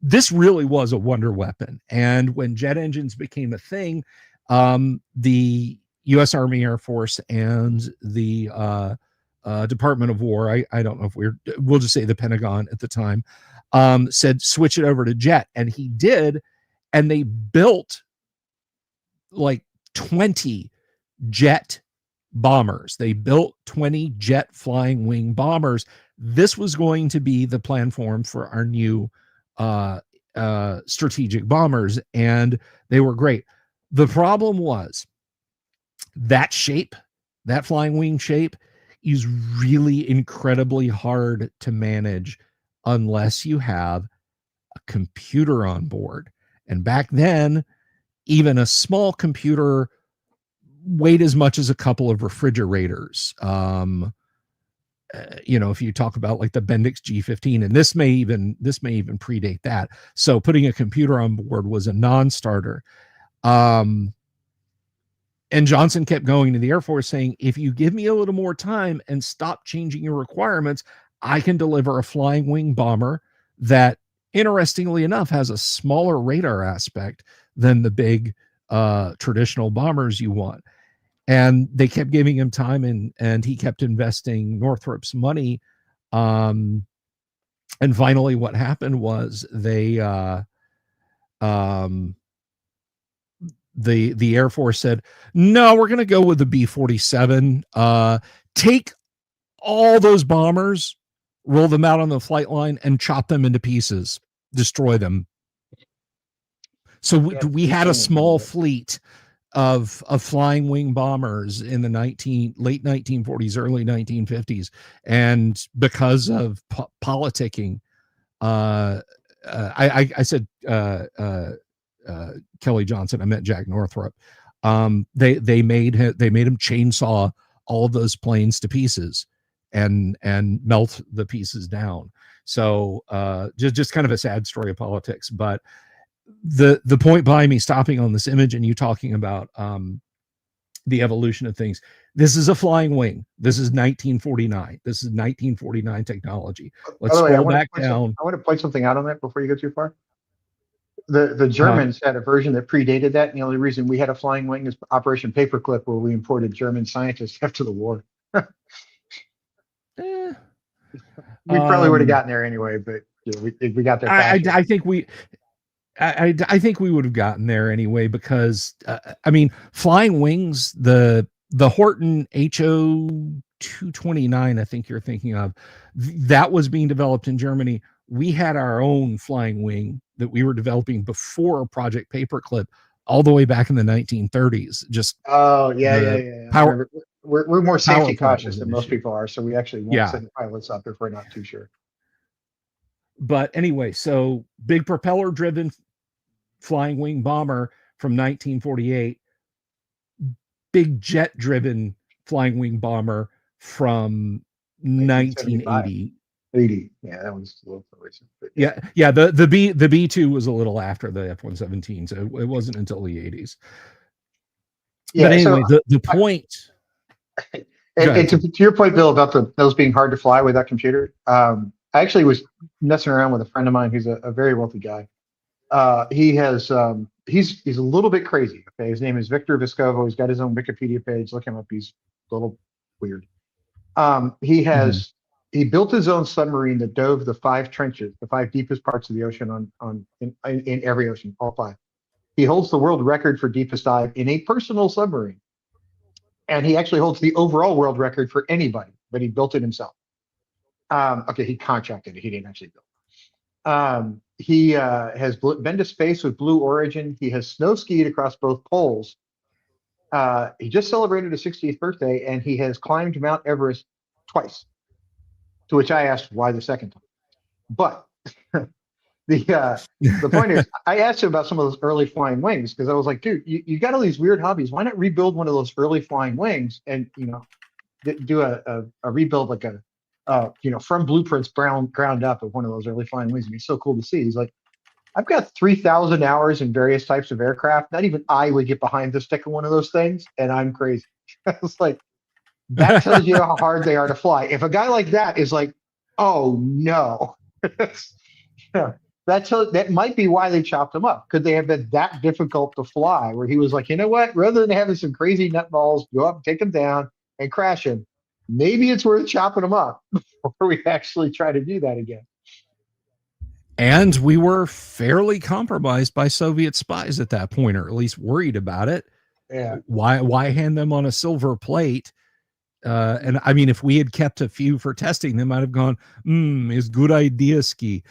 This really was a wonder weapon. And when jet engines became a thing, the U.S. Army, Air Force, and the Department of War. I don't know if we'll just say the Pentagon at the time, said switch it over to jet, and he did, and they built like 20 jet bombers. They built 20 jet flying wing bombers. This was going to be the platform for our new strategic bombers, and they were great. The problem was that shape, that flying wing shape, is really incredibly hard to manage unless you have a computer on board. And back then, even a small computer weighed as much as a couple of refrigerators. If you talk about like the Bendix G15, and this may even predate that. So putting a computer on board was a non-starter. And Johnson kept going to the Air Force saying, if you give me a little more time and stop changing your requirements, I can deliver a flying wing bomber that, interestingly enough, has a smaller radar aspect than the big traditional bombers you want. And they kept giving him time, and he kept investing Northrop's money. And finally, what happened was the Air Force said, no, we're going to go with the B-47. Take all those bombers, roll them out on the flight line, and chop them into pieces, destroy them. So we had a small fleet of flying wing bombers in the late 1940s, early 1950s, and because of politicking, I said Kelly Johnson. I meant Jack Northrop. They made him chainsaw all of those planes to pieces and melt the pieces down. So just kind of a sad story of politics. But the point behind me stopping on this image and you talking about the evolution of things, this is a flying wing. This is 1949. This is 1949 technology. Let's scroll back down. I want to point something out on that before you go too far. The Germans had a version that predated that, and the only reason we had a flying wing is Operation Paperclip, where we imported German scientists after the war. We probably would have gotten there anyway, but we got there faster. I think we would have gotten there anyway, because flying wings, the Horton HO 229, I think you're thinking of, that was being developed in Germany. We had our own flying wing that we were developing before Project Paperclip, all the way back in the 1930s. Just power. We're more safety cautious than most people are, so we actually won't send pilots up if we're not too sure. But anyway, so big propeller-driven flying wing bomber from 1948, big jet-driven flying wing bomber from 1980. 80, yeah, that was a little recent. Yeah. The B2 was a little after the F-117, so it wasn't until the 80s. Yeah, but anyway, so the point. And to your point, Bill, about those being hard to fly with that computer, I actually was messing around with a friend of mine who's a very wealthy guy. He has he's a little bit crazy. Okay, his name is Victor Vescovo. He's got his own Wikipedia page. Look him up. He's a little weird. He built his own submarine that dove the 5 trenches, the 5 deepest parts of the ocean in every ocean, all 5. He holds the world record for deepest dive in a personal submarine. And he actually holds the overall world record for anybody, but he built it himself. He contracted it. He didn't actually build it. He has been to space with Blue Origin. He has snow skied across both poles. He just celebrated his 60th birthday, and he has climbed Mount Everest twice. To which I asked, why the second time? But the point is, I asked him about some of those early flying wings, because I was like, dude, you got all these weird hobbies. Why not rebuild one of those early flying wings and do a rebuild like from blueprints ground up of one of those early flying wings? It'd be so cool to see. He's like, I've got 3,000 hours in various types of aircraft. Not even I would get behind the stick of one of those things, and I'm crazy. I was like, that tells you how hard they are to fly. If a guy like that is like, oh no. Yeah. that might be why they chopped him up. Could they have been that difficult to fly? Where he was like, you know what? Rather than having some crazy nutballs go up, take him down, and crash him, maybe it's worth chopping him up before we actually try to do that again. And we were fairly compromised by Soviet spies at that point, or at least worried about it. Yeah. Why hand them on a silver plate? And I mean, if we had kept a few for testing, they might have gone, it's good idea, ski.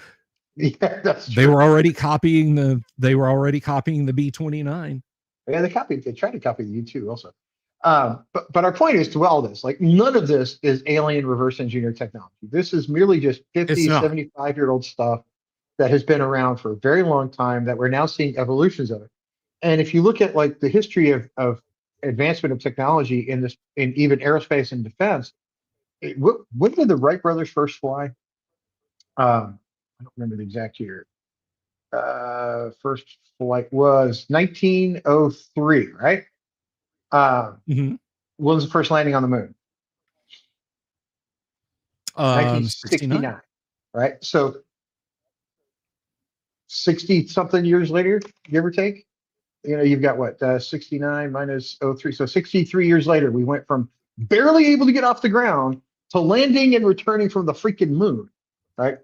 Yeah, that's They true. were already copying the B-29. Yeah, they tried to copy the U2 also. But our point is to all this, like none of this is alien reverse engineer technology. This is merely just It's 50, not. 75-year-old stuff that has been around for a very long time that we're now seeing evolutions of it. And if you look at like the history of advancement of technology in this, in even aerospace and defense, when did the Wright brothers first fly? I don't remember the exact year. First flight was 1903, right? Mhm. When was the first landing on the moon? 69. 1969, right? So 60 something years later, give or take. You've got what, 69 minus '03. So 63 years later, we went from barely able to get off the ground to landing and returning from the freaking moon, right?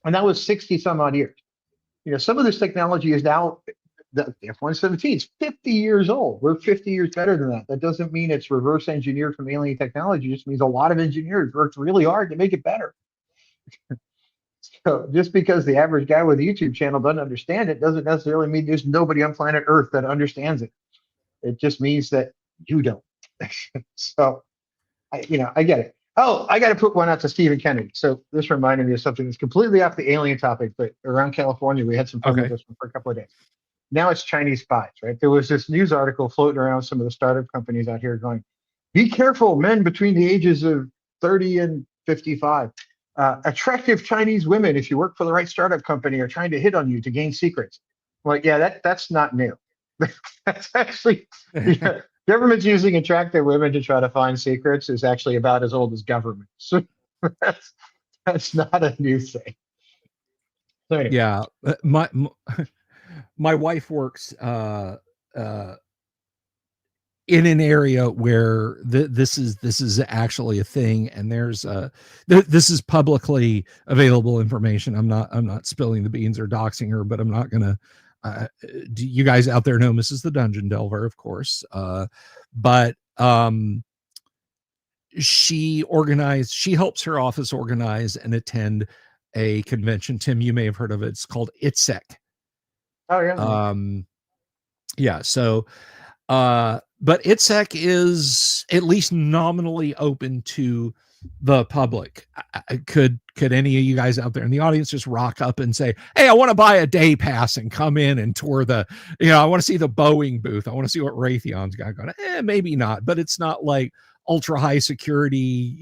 And that was 60 some odd years. Some of this technology is now, the F-117 is 50 years old. We're 50 years better than that. That doesn't mean it's reverse engineered from alien technology. It just means a lot of engineers worked really hard to make it better. So just because the average guy with a YouTube channel doesn't understand it doesn't necessarily mean there's nobody on planet Earth that understands it. It just means that you don't. So I get it. Oh, I got to put one out to Stephen Kennedy. So this reminded me of something that's completely off the alien topic, but around California, we had some fun with Okay. this one for a couple of days. Now it's Chinese spies, right? There was this news article floating around some of the startup companies out here going, be careful, men between the ages of 30 and 55. Attractive Chinese women, if you work for the right startup company, are trying to hit on you to gain secrets. Well, yeah, that's not new. That's actually, yeah, government's using attractive women to try to find secrets is actually about as old as government. So that's, that's not a new thing. So anyway, Yeah. My wife works uh, in an area where this is actually a thing, and this is publicly available information. I'm not spilling the beans or doxing her, but I'm not gonna. Do you guys out there know Mrs. the Dungeon Delver, of course? But she helps her office organize and attend a convention. Tim, you may have heard of it. It's called ITSEC. oh yeah, yeah. Um, yeah. So but ITSEC is at least nominally open to the public. Could any of you guys out there in the audience just rock up and say, hey, I want to buy a day pass and come in and tour I want to see the Boeing booth. I want to see what Raytheon's got going. Maybe not, but it's not like ultra high security,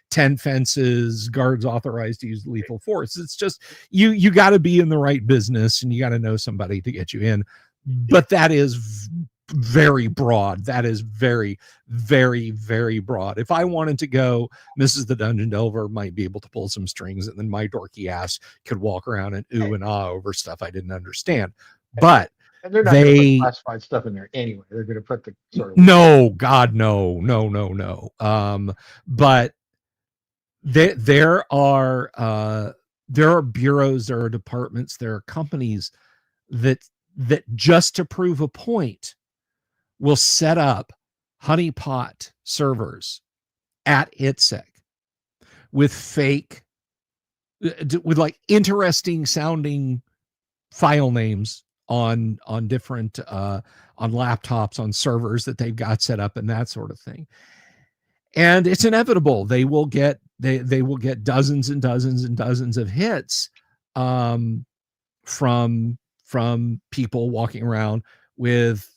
10 fences, guards authorized to use lethal force. It's just you got to be in the right business and you got to know somebody to get you in. But that is very broad. That is very, very, very broad. If I wanted to go, Mrs. the Dungeon Delver might be able to pull some strings, and then my dorky ass could walk around and ooh and ah over stuff I didn't understand. But And they're not going to put they, classified stuff in there anyway. They're going to put the sort of no, God, no, no, no, no. But there are bureaus, there are departments, there are companies that just to prove a point will set up honeypot servers at ITSEC with with like interesting sounding file names on different on laptops, on servers that they've got set up and that sort of thing. And it's inevitable they will get dozens and dozens and dozens of hits from people walking around with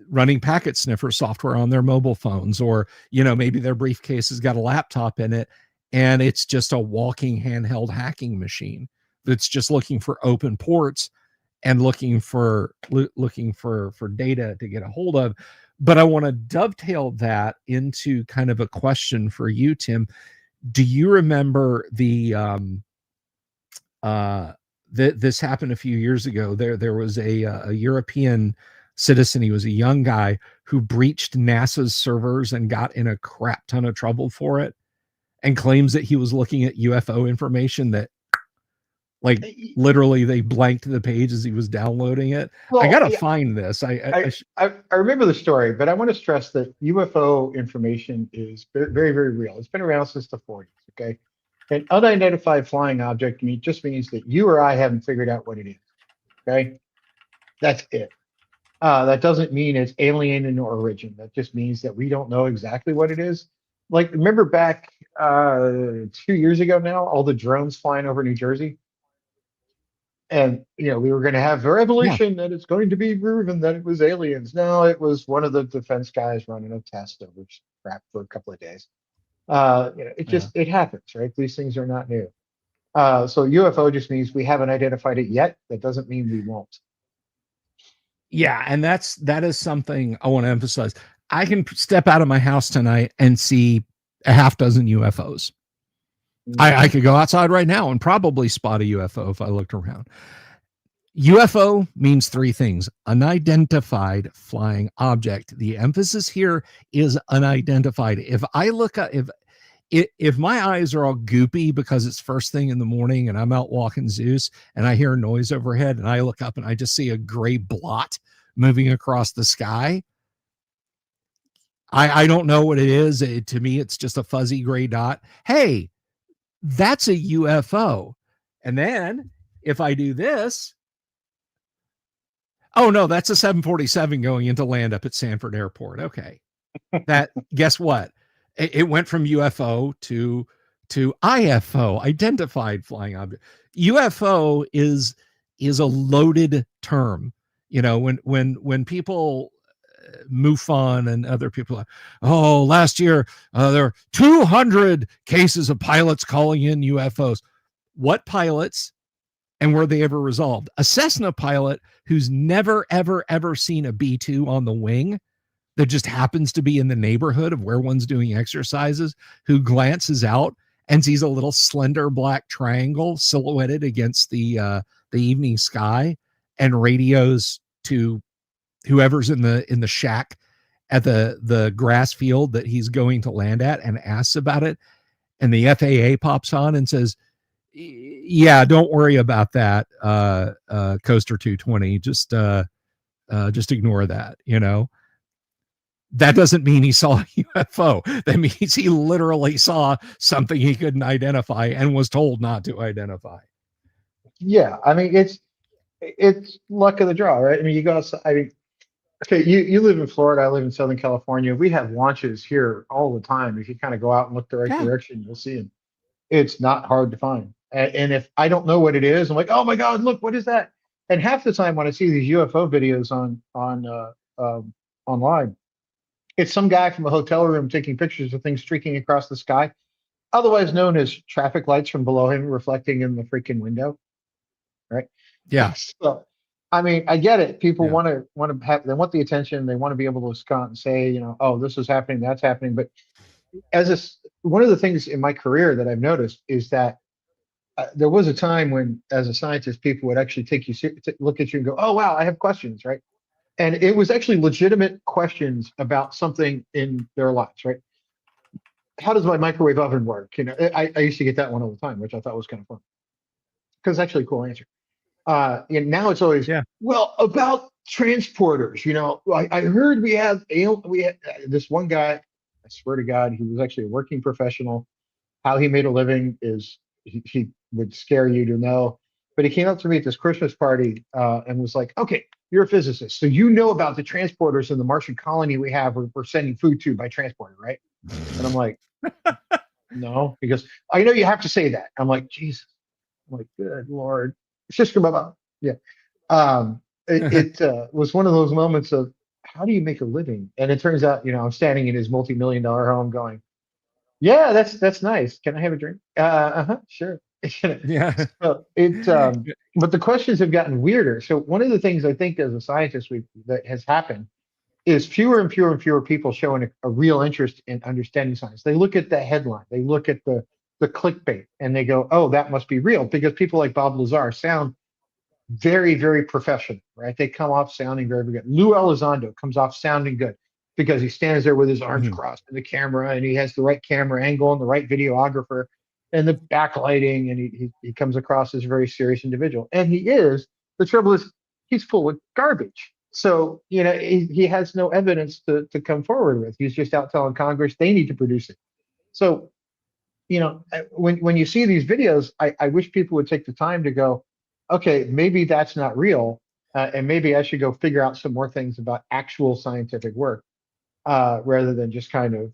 running packet sniffer software on their mobile phones, or maybe their briefcase has got a laptop in it and it's just a walking handheld hacking machine that's just looking for open ports and looking for data to get a hold of. But I want to dovetail that into kind of a question for you, Tim. Do you remember the this happened a few years ago. There was a European citizen. He was a young guy who breached NASA's servers and got in a crap ton of trouble for it, and claims that he was looking at UFO information that, like, literally they blanked the page as he was downloading it. I Well, gotta yeah, find this. I remember the story, but I want to stress that UFO information is very, very real. It's been around since the 40s. Okay. An unidentified flying object just means that you or I haven't figured out what it is. Okay. That's it. That doesn't mean it's alien in origin. That just means that we don't know exactly what it is. Like, remember back 2 years ago now, all the drones flying over New Jersey? And we were going to have a Yeah, revelation that it's going to be proven that it was aliens. No, it was one of the defense guys running a test over crap for a couple of days. It yeah, just it happens, right? These things are not new. So UFO just means we haven't identified it yet. That doesn't mean we won't. yeah. And that is something I want to emphasize. I can step out of my house tonight and see a half dozen UFOs. I could go outside right now and probably spot a UFO if I looked around. UFO means three things: unidentified flying object. The emphasis here is unidentified. If I look at, if my eyes are all goopy because it's first thing in the morning and I'm out walking Zeus and I hear a noise overhead and I look up and I just see a gray blot moving across the sky, I don't know what it is. To me, it's just a fuzzy gray dot. Hey, that's a UFO. And then if I do this, oh no, that's a 747 going into land up at Sanford Airport. Okay. That, guess what? It went from UFO to IFO, identified flying object. UFO is a loaded term. When people, MUFON and other people, oh, last year there were 200 cases of pilots calling in UFOs. What pilots, and were they ever resolved? A Cessna pilot who's never, ever, ever seen a B-2 on the wing, that just happens to be in the neighborhood of where one's doing exercises, who glances out and sees a little slender black triangle silhouetted against the evening sky, and radios to whoever's in the shack at the grass field that he's going to land at and asks about it, and the FAA pops on and says, yeah, don't worry about that, Coaster 220, just ignore that. That doesn't mean he saw a UFO. That means he literally saw something he couldn't identify and was told not to identify. Yeah, I mean it's luck of the draw, right? I mean, you go outside. I mean, okay, you live in Florida. I live in Southern California. We have launches here all the time. If you kind of go out and look the right Yeah, direction, you'll see them. It's not hard to find. And if I don't know what it is, I'm like, oh my God, look, what is that? And half the time when I see these UFO videos online, it's some guy from a hotel room taking pictures of things streaking across the sky, otherwise known as traffic lights from below him reflecting in the freaking window, right? yeah, So, I mean, I get it. People yeah, want to have they want the attention. They want to be able to scout and say, oh, this is happening, that's happening. But one of the things in my career that I've noticed is that there was a time when, as a scientist, people would actually take you look at you and go, "Oh, wow, I have questions," right? And it was actually legitimate questions about something in their lives, right? How does my microwave oven work? I used to get that one all the time, which I thought was kind of fun because it's actually a cool answer. And now it's always, yeah, well, about transporters. I heard we had this one guy. I swear to God, he was actually a working professional. How he made a living is he would scare you to know. But he came up to me at this Christmas party and was like, "Okay, you're a physicist, so you know about the transporters in the Martian colony we have. We're sending food to by transporter, right?" And I'm like, "No," because I know you have to say that. I'm like, "Jesus," I'm like, "Good Lord, it's just about yeah." It was one of those moments of how do you make a living? And it turns out, I'm standing in his multi-million-dollar home going, yeah, that's nice. Can I have a drink? Sure. yeah, So but the questions have gotten weirder. So one of the things I think as a scientist that has happened is fewer and fewer and fewer people showing a real interest in understanding science. They look at the headline, they look at the clickbait, and they go, oh, that must be real, because people like Bob Lazar sound very, very professional, right? They come off sounding very, very good. Lou Elizondo comes off sounding good because he stands there with his arms Mhm. crossed in the camera, and he has the right camera angle and the right videographer and the backlighting, and he comes across as a very serious individual. And he is. The trouble is, he's full of garbage. So, he has no evidence to come forward with. He's just out telling Congress they need to produce it. So, when you see these videos, I wish people would take the time to go, okay, maybe that's not real, and maybe I should go figure out some more things about actual scientific work, rather than just kind of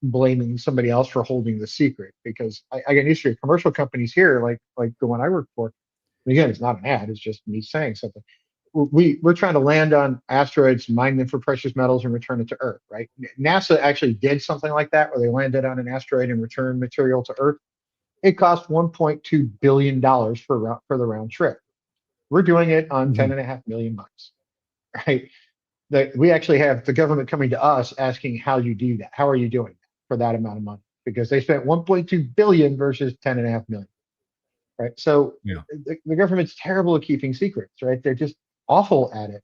blaming somebody else for holding the secret. Because I get used to commercial companies here, like the one I work for. And again, it's not an ad; it's just me saying something. We're trying to land on asteroids, mine them for precious metals, and return it to Earth. Right? NASA actually did something like that, where they landed on an asteroid and returned material to Earth. It cost $1.2 billion for the round trip. We're doing it on ten Mhm. and a half million bucks. Right? That we actually have the government coming to us asking how you do that. How are you doing that for that amount of money? Because they spent 1.2 billion versus 10.5 million. Right? So Yeah. the government's terrible at keeping secrets. Right? They're just awful at it.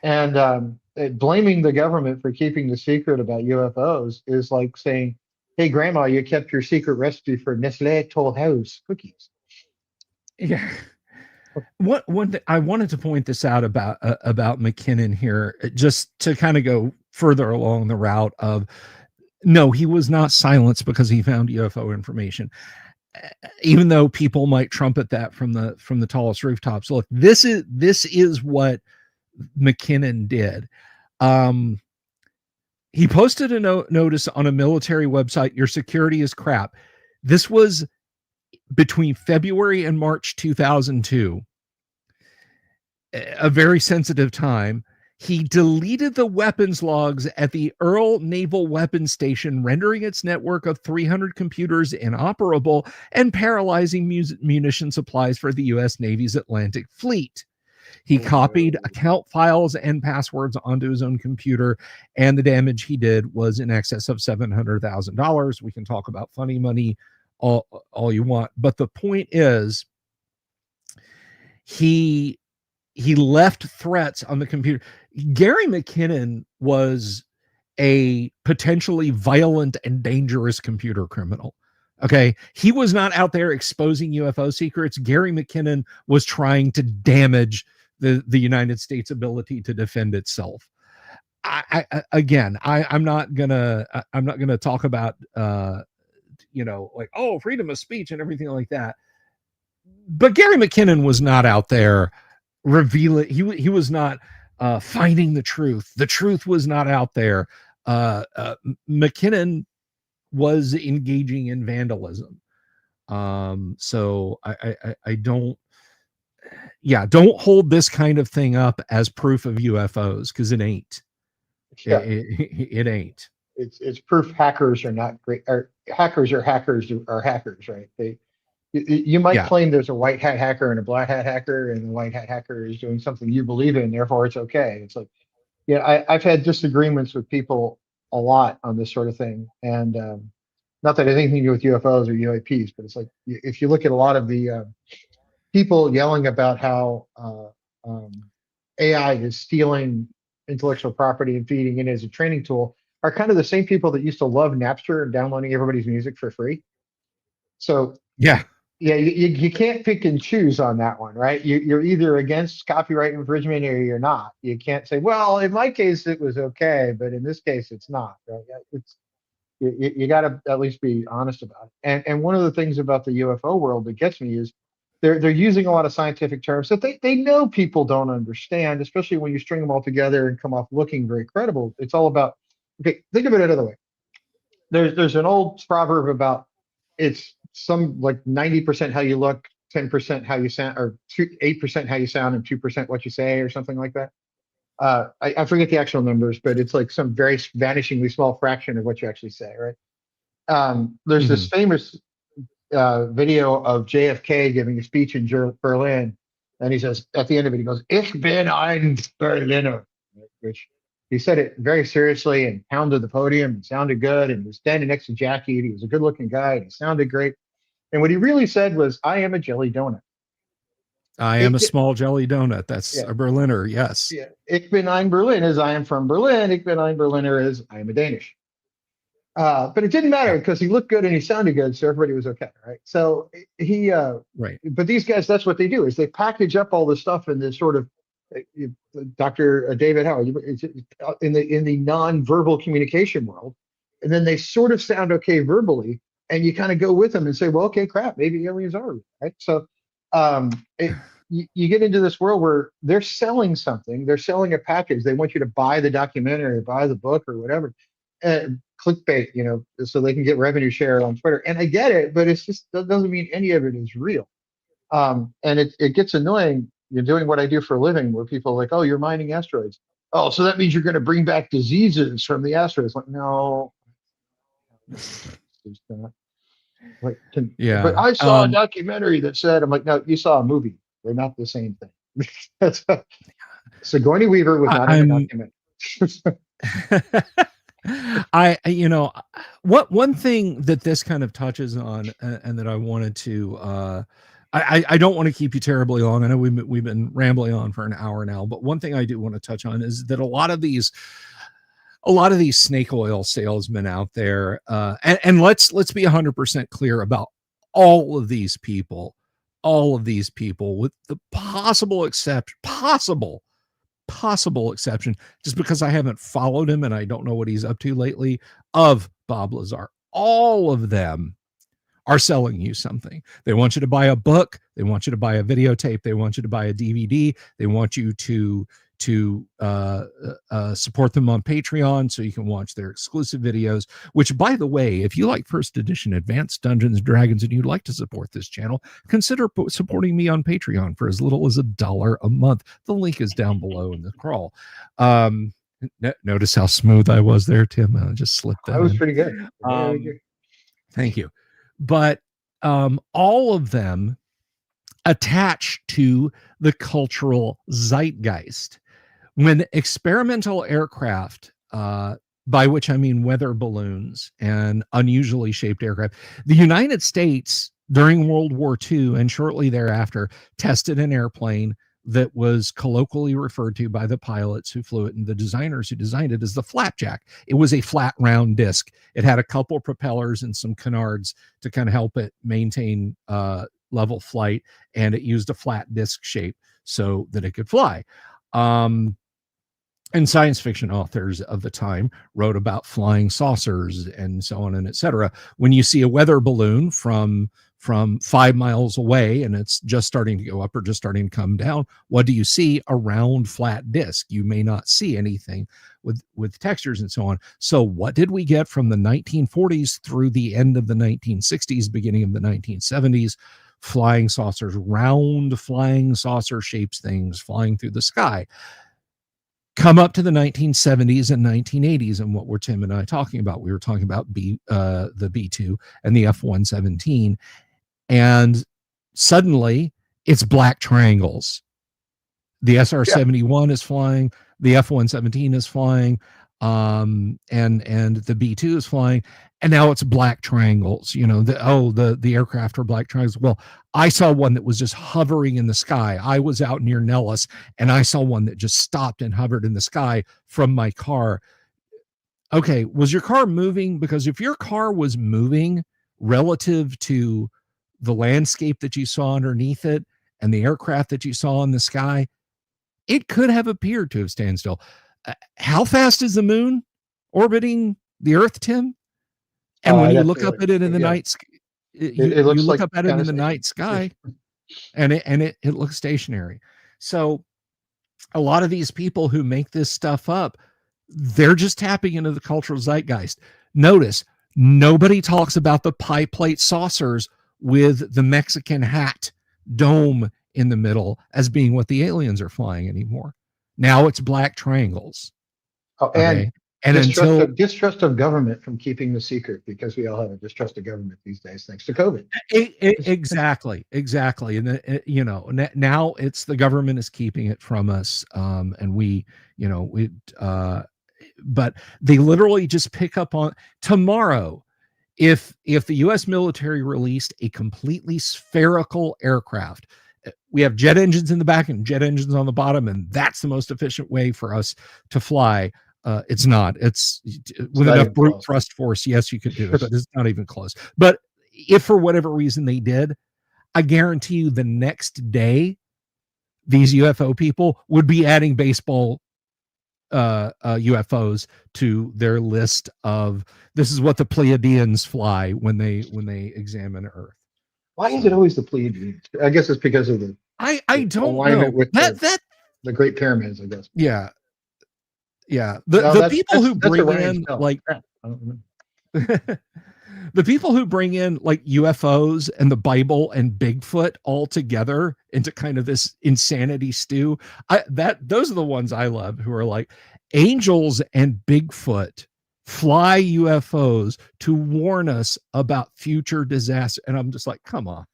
And blaming the government for keeping the secret about UFOs is like saying, "Hey, Grandma, you kept your secret recipe for Nestle Toll House cookies." Yeah. One thing I wanted to point this out about McKinnon here, just to kind of go further along the route of, no, he was not silenced because he found UFO information. Even though people might trumpet that from the tallest rooftops. Look, this is what McKinnon did. Um, he posted a notice on a military website. Your security is crap. This was between February and March 2002, a very sensitive time. He deleted the weapons logs at the Earl Naval Weapons Station, rendering its network of 300 computers inoperable and paralyzing munition supplies for the U.S. Navy's Atlantic Fleet. He Oh copied no. account files and passwords onto his own computer, and the damage he did was in excess of $700,000. We can talk about funny money all you want, but the point is, he he left threats on the computer. Gary McKinnon was a potentially violent and dangerous computer criminal. Okay. He was not out there exposing UFO secrets. Gary McKinnon was trying to damage the United States' ability to defend itself. I'm not gonna talk about like, oh, freedom of speech and everything like that. But Gary McKinnon was not out there revealing. He was not finding the truth. The truth was not out there. McKinnon was engaging in vandalism. So I don't. Yeah, don't hold this kind of thing up as proof of UFOs, because it ain't. Yeah, It ain't. it's proof hackers are not great. Or hackers are hackers, right? You might Yeah. claim there's a white hat hacker and a black hat hacker, and the white hat hacker is doing something you believe in, therefore it's okay. It's like, yeah, I've had disagreements with people a lot on this sort of thing, and not that it has anything to do with UFOs or UAPs, but it's like, if you look at a lot of the people yelling about how AI is stealing intellectual property and feeding it as a training tool, are kind of the same people that used to love Napster and downloading everybody's music for free. So Yeah. yeah, you can't pick and choose on that one, right? You're either against copyright infringement or you're not. You can't say, well, in my case it was okay, but in this case it's not. Right? It's you got to at least be honest about it. And one of the things about the UFO world that gets me is they're using a lot of scientific terms that they know people don't understand, especially when you string them all together and come off looking very credible. It's all about, okay, think of it another way. There's an old proverb about, it's some like 90% how you look, 10% how you sound, or 8% how you sound, and 2% what you say, or something like that. I forget the actual numbers, but it's like some very vanishingly small fraction of what you actually say, right? There's this Mhm. famous video of JFK giving a speech in Berlin, and he says at the end of it, he goes, "Ich bin ein Berliner," which he said it very seriously and pounded the podium and sounded good, and he was standing next to Jackie, and he was a good-looking guy, and he sounded great. And what he really said was, "I am a jelly donut." I am a It, small jelly donut. That's yeah, a Berliner. Yes. yeah. Ich bin ein Berlin is I am from Berlin. Ich bin ein Berliner is I am a Danish. But it didn't Yeah. matter because he looked good and he sounded good, so everybody was okay, right? So he, Right. but these guys, that's what they do is they package up all this stuff in this sort of Dr. David Howard in the non-verbal communication world, and then they sort of sound okay verbally, and you kind of go with them and say, well, okay, crap, maybe aliens are real, right? So um, it, you get into this world where they're selling something, they're selling a package, they want you to buy the documentary or buy the book or whatever. Clickbait, so they can get revenue share on Twitter. And I get it, but it's just that doesn't mean any of it is real. And it gets annoying. You're doing what I do for a living, where people are like, "Oh, you're mining asteroids. Oh, so that means you're going to bring back diseases from the asteroids." Like, no, it's not. But Yeah. I saw a documentary that said, "I'm like, no, you saw a movie. They're not the same thing." That's Sigourney Weaver was not in a I'm documentary. what one thing that this kind of touches on, and that I wanted to I don't want to keep you terribly long. I know we've been rambling on for an hour now, but one thing I do want to touch on is that a lot of these snake oil salesmen out there, and let's be 100% clear about all of these people, with the possible exception, just because I haven't followed him and I don't know what he's up to lately, of Bob Lazar. All of them are selling you something. They want you to buy a book, they want you to buy a videotape, they want you to buy a DVD, they want you to support them on Patreon so you can watch their exclusive videos, which, by the way, if you like first edition advanced Dungeons and Dragons and you'd like to support this channel, consider supporting me on Patreon for as little as $1 a month. The link is down below in the crawl. Notice how smooth I was there, Tim. I just slipped that I was in. pretty good. Very good. Thank you. But all of them attach to the cultural zeitgeist. When experimental aircraft, by which I mean weather balloons and unusually shaped aircraft, the United States during World War II and shortly thereafter tested an airplane that was colloquially referred to by the pilots who flew it and the designers who designed it as the flapjack. It was a flat round disc. It had a couple of propellers and some canards to kind of help it maintain level flight, and it used a flat disc shape so that it could fly. And science fiction authors of the time wrote about flying saucers and so on and etc. When you see a weather balloon from 5 miles away and it's just starting to go up or just starting to come down, what do you see? A round flat disc. You may not see anything with textures and so on. So what did we get from the 1940s through the end of the 1960s, beginning of the 1970s? Flying saucers, round flying saucer shapes things flying through the sky. Come up to the 1970s and 1980s, and what were Tim and I talking about? We were talking about the B2 and the F-117, and suddenly it's black triangles. The SR-71 is flying, the F-117 is flying, and the B2 is flying, and now it's black triangles. The aircraft are black triangles. Well, I saw one that was just hovering in the sky. I was out near Nellis, and I saw one that just stopped and hovered in the sky from my car. Okay, was your car moving? Because if your car was moving relative to the landscape that you saw underneath it and the aircraft that you saw in the sky, it could have appeared to have stand still. How fast is the moon orbiting the Earth, Tim? And when you look up at it in the night, you looks look like up at it in the night sky, and it looks stationary. So a lot of these people who make this stuff up, they're just tapping into the cultural zeitgeist. Notice nobody talks about the pie plate saucers with the Mexican hat dome in the middle as being what the aliens are flying anymore. Now it's black triangles. Oh, and Okay. And distrust of government from keeping the secret, because we all have a distrust of government these days thanks to COVID. Exactly. And now it's the government is keeping it from us, and but they literally just pick up on tomorrow. if the U.S. military released a completely spherical aircraft, we have jet engines in the back and jet engines on the bottom, and that's the most efficient way for us to fly. It's not. It's with not enough even brute close. thrust force. Yes, you could do it, but it's not even close. But if for whatever reason they did, I guarantee you the next day, these UFO people would be adding baseball UFOs to their list of this is what the Pleiadians fly when they examine Earth. Why is it always the Pleiadians? I guess it's because of the I don't alignment know with that the Great Pyramids, I guess. yeah. The No, the people who that's bring Orion's in belt. like Crap, I don't know. the people who bring in like UFOs and the Bible and Bigfoot all together into kind of this insanity stew, those are the ones I love, who are like angels and Bigfoot fly UFOs to warn us about future disaster. And I'm just like, come on.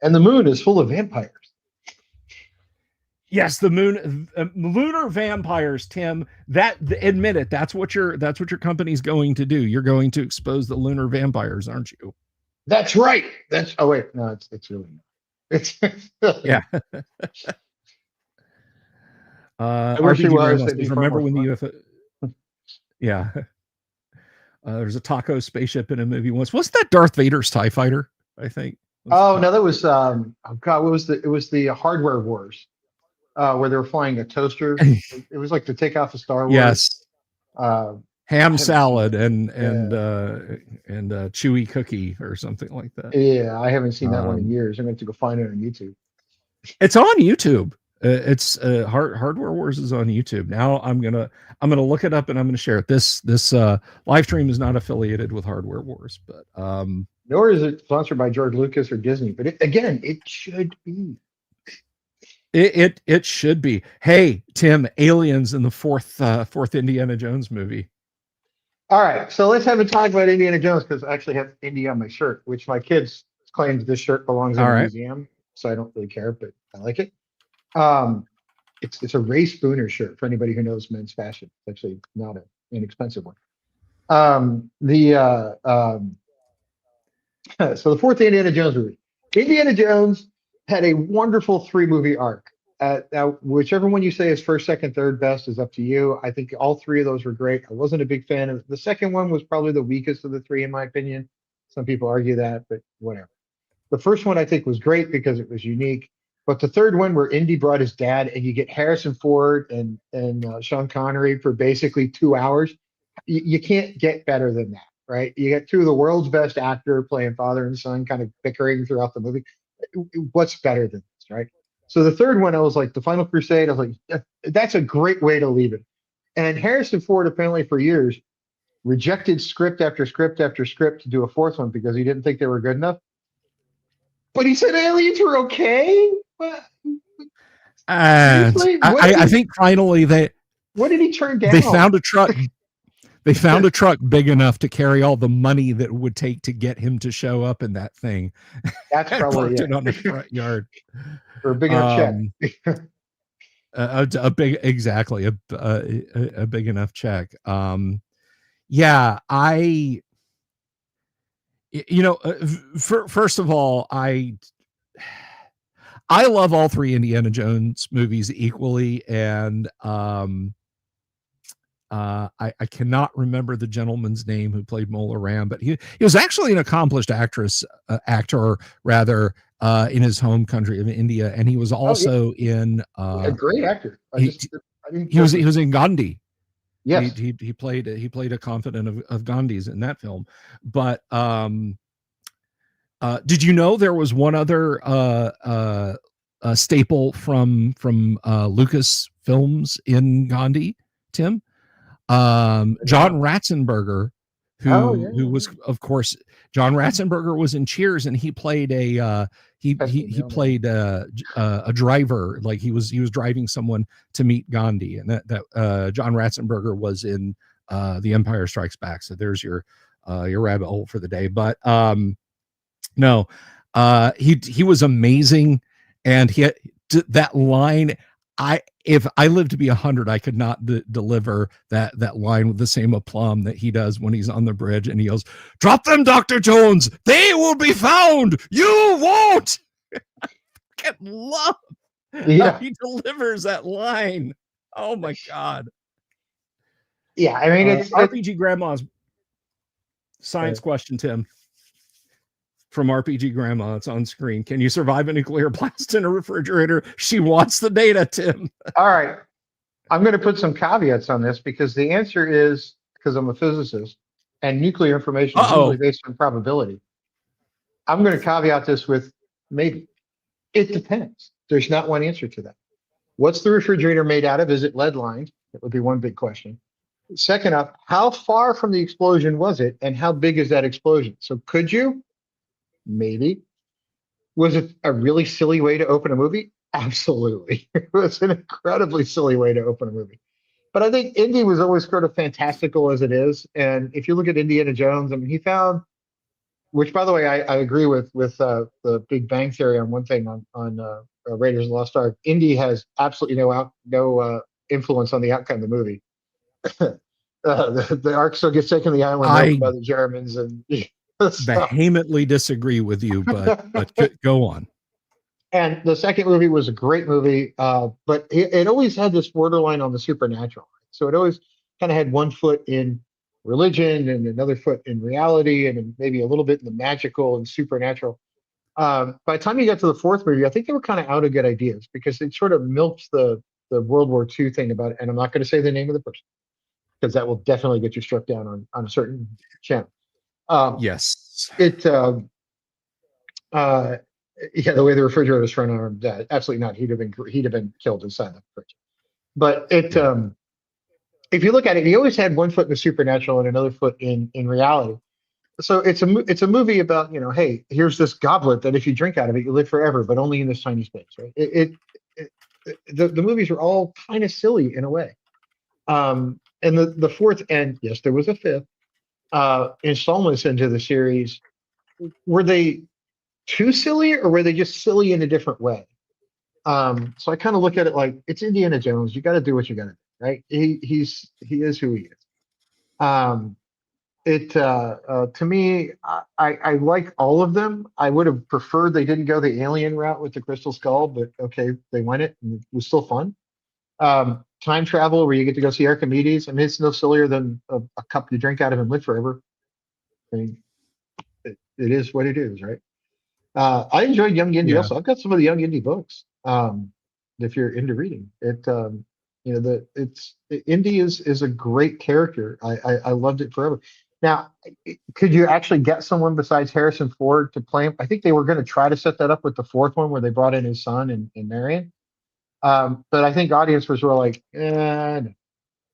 And the moon is full of vampires. Yes, the moon, lunar vampires, Tim. Admit it. That's what your company's going to do. You're going to expose the lunar vampires, aren't you? That's right. That's wait, no, it's really not. It's Yeah. I wish he RPG was. Grandma It'd be says, far remember more when fun. the UFO? Yeah. There's a taco spaceship in a movie once. Wasn't that Darth Vader's TIE fighter? I think. Oh no, that was oh god, what was it was the Hardware Wars, where they were flying a toaster. It was like to take off the Star Wars. Yes. Uh, Ham salad yeah. and chewy cookie or something like that. Yeah, I haven't seen that one in years. I'm going to go find it on YouTube. It's on YouTube. It's Hardware Wars is on YouTube. Now I'm gonna look it up and I'm gonna share it. This live stream is not affiliated with Hardware Wars, but nor is it sponsored by George Lucas or Disney. But it should be. It should be. Hey Tim, aliens in the fourth Indiana Jones movie. All right, so let's have a talk about Indiana Jones, because I actually have Indy on my shirt, which my kids claimed this shirt belongs in a museum, so I don't really care, but I like it. It's a Ray Spooner shirt for anybody who knows men's fashion. It's actually not an inexpensive one. So the fourth Indiana Jones movie. Indiana Jones had a wonderful 3-movie arc. Now, whichever one you say is first, second, third best is up to you. I think all 3 of those were great. I wasn't a big fan of the second one. Was probably the weakest of the 3 in my opinion. Some people argue that, but whatever. The first one I think was great because it was unique. But the third one, where Indy brought his dad, and you get Harrison Ford and Sean Connery for basically 2 hours, you can't get better than that, right? You get 2 of the world's best actor playing father and son, kind of bickering throughout the movie. What's better than this, right? So the third one, I was like, the Final Crusade. I was like, that's a great way to leave it. And Harrison Ford apparently for years rejected script after script after script to do a fourth one because he didn't think they were good enough. But he said aliens were okay. I think finally what did he turn down? They found a truck. They found a truck big enough to carry all the money that it would take to get him to show up in that thing. That's probably it on the front yard for a big enough check. a big, exactly, a big enough check. Yeah, first of all, I love all 3 Indiana Jones movies equally, and I cannot remember the gentleman's name who played Mola Ram, but he was actually an accomplished actor rather, in his home country of India, and he was also in a great actor. He was in Gandhi. Yes, he played a confidant of Gandhi's in that film. But did you know there was one other staple from Lucas films in Gandhi, Tim? John Ratzenberger, who was, of course, John Ratzenberger was in Cheers, and he played a driver. Like he was driving someone to meet Gandhi, and that John Ratzenberger was in The Empire Strikes Back. So there's your rabbit hole for the day. But no, he was amazing, and he had that line. if I live to be 100, I could not deliver that line with the same aplomb that he does when he's on the bridge and he yells, "Drop them, Dr. Jones! They will be found! You won't!" I love how Yeah, he delivers that line. Oh my God. yeah. I mean, it's RPG Grandma's science question, Tim, from RPG Grandma. It's on screen. Can you survive a nuclear blast in a refrigerator? She wants the data, Tim. all right. I'm going to put some caveats on this because the answer is because I'm a physicist and nuclear information is usually Uh-oh. based on probability. I'm going to caveat this with maybe. It depends. There's not one answer to that. What's the refrigerator made out of? Is it lead lined? That would be one big question. Second up, how far from the explosion was it and how big is that explosion? So could you? Maybe. Was it a really silly way to open a movie? Absolutely. It was an incredibly silly way to open a movie. But I think Indy was always sort of fantastical as it is. And if you look at Indiana Jones, I mean, he found, which by the way, I agree with the Big Bang Theory on one thing on Raiders of the Lost Ark. Indy has absolutely no influence on the outcome of the movie. The Ark still gets taken to the island over I by the Germans and so. vehemently disagree with you, but go on. And the second movie was a great movie, but it always had this borderline on the supernatural. So it always kind of had one foot in religion and another foot in reality, and then maybe a little bit in the magical and supernatural. By the time you got to the fourth movie, I think they were kind of out of good ideas because it sort of milks the World War II thing about it. And I'm not going to say the name of the person because that will definitely get you struck down on a certain channel. Yes. Yeah, the way the refrigerator was thrown on him, absolutely not. He'd have been killed inside the fridge. But Yeah. if you look at it, he always had one foot in the supernatural and another foot in reality. So it's a movie about, hey, here's this goblet that if you drink out of it, you live forever, but only in this tiny space, right? The movies are all kind of silly in a way. And the fourth, and yes, there was a fifth installments into the series. Were they too silly or were they just silly in a different way? So I kind of look at it like it's Indiana Jones. You got to do what you got to do, right? He is who he is. Um, to me, I like all of them. I would have preferred they didn't go the alien route with the crystal skull, but okay, they went it and it was still fun. Time travel where you get to go see Archimedes. I mean, it's no sillier than a cup you drink out of and live forever. I mean, it is what it is, right? I enjoyed Young Indy Yeah. also. I've got some of the Young Indy books. If you're into reading it, Indy is a great character. I loved it forever. Now, could you actually get someone besides Harrison Ford to play him? I think they were going to try to set that up with the fourth one where they brought in his son and Marion. But I think audiences were like, no.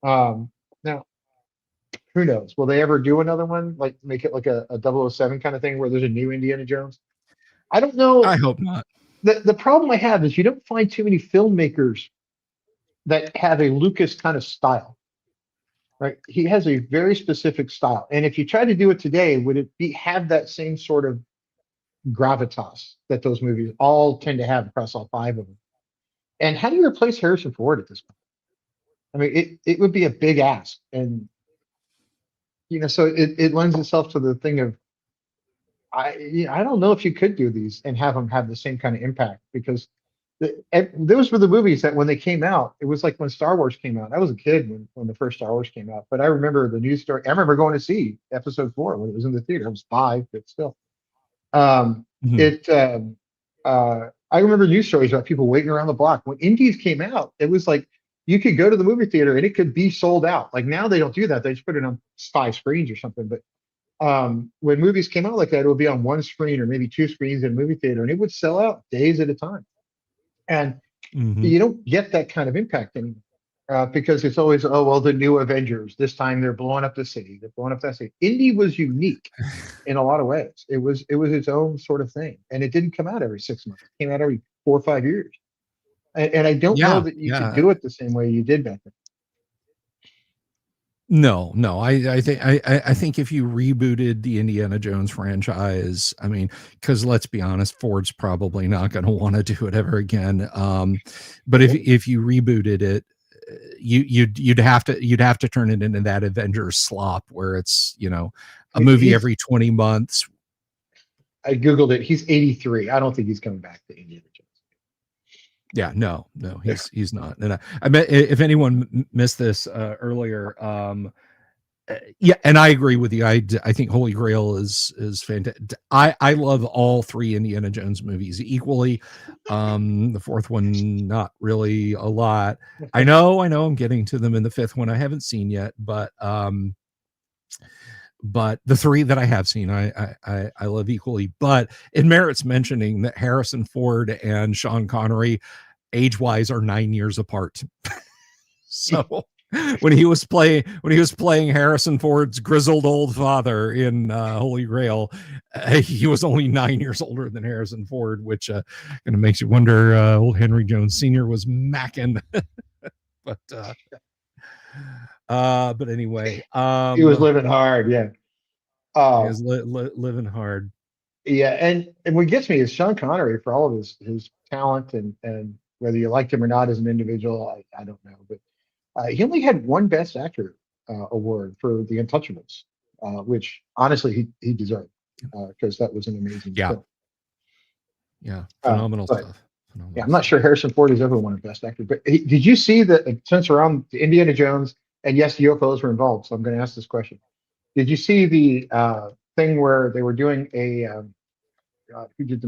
Now, who knows? Will they ever do another one? Like make it like a 007 kind of thing where there's a new Indiana Jones? I don't I know. hope not. The problem I have is you don't find too many filmmakers that have a Lucas kind of style, right? He has a very specific style, and if you try to do it today, would it be have that same sort of gravitas that those movies all tend to have across all five of them? And how do you replace Harrison Ford at this point? I mean, it would be a big ask, and so it lends itself to the thing of I don't know if you could do these and have them have the same kind of impact because those were the movies that when they came out, it was like when Star Wars came out. I was a kid when the first Star Wars came out, but I remember the news story. I remember going to see Episode 4 when it was in the theater. I was 5, but still. Um, Mhm. it. I remember news stories about people waiting around the block when Indies came out. It was like you could go to the movie theater and it could be sold out. Like now they don't do that; they just put it on 5 screens or something. But when movies came out like that, it would be on one screen or maybe 2 screens in a movie theater, and it would sell out days at a time. And Mhm. you don't get that kind of impact anymore because it's always, oh well, the new Avengers. This time they're blowing up the city. They're blowing up that city. Indy was unique in a lot of ways. It was its own sort of thing, and it didn't come out every 6 months. It came out every 4 or 5 years. And I don't know Yeah. that you could Yeah. do it the same way you did back then. No, no. I think if you rebooted the Indiana Jones franchise, I mean, because let's be honest, Ford's probably not going to want to do it ever again. But if you rebooted it, you'd have to turn it into that Avengers slop where it's, you know, a movie every 20 months. I googled it. He's 83. I don't think he's coming back to Indiana Jones. Yeah, no, he's not. And I bet if anyone missed this earlier, yeah, and I agree with you. I think Holy Grail is fantastic. I love all three Indiana Jones movies equally. The fourth one, not really a lot. I know I'm getting to them in the fifth one I haven't seen yet, but the three that I have seen, I love equally. But it merits mentioning that Harrison Ford and Sean Connery, age-wise, are 9 years apart. So when he was playing Harrison Ford's grizzled old father in Holy Grail, he was only 9 years older than Harrison Ford, which kind of makes you wonder. Old Henry Jones Sr. was macking, but anyway, He was living hard. Yeah. he was living hard. Yeah, and what gets me is Sean Connery, for all of his talent, and whether you liked him or not as an individual, I don't know, but he only had one Best Actor award for The Untouchables, which honestly he deserved, because that was an amazing film. Yeah, phenomenal stuff. Yeah, I'm not sure Harrison Ford has ever won a Best Actor, but did you see that, since we're on Indiana Jones, and yes, UFOs were involved, so I'm going to ask this question. Did you see the thing where they were doing a God, who did the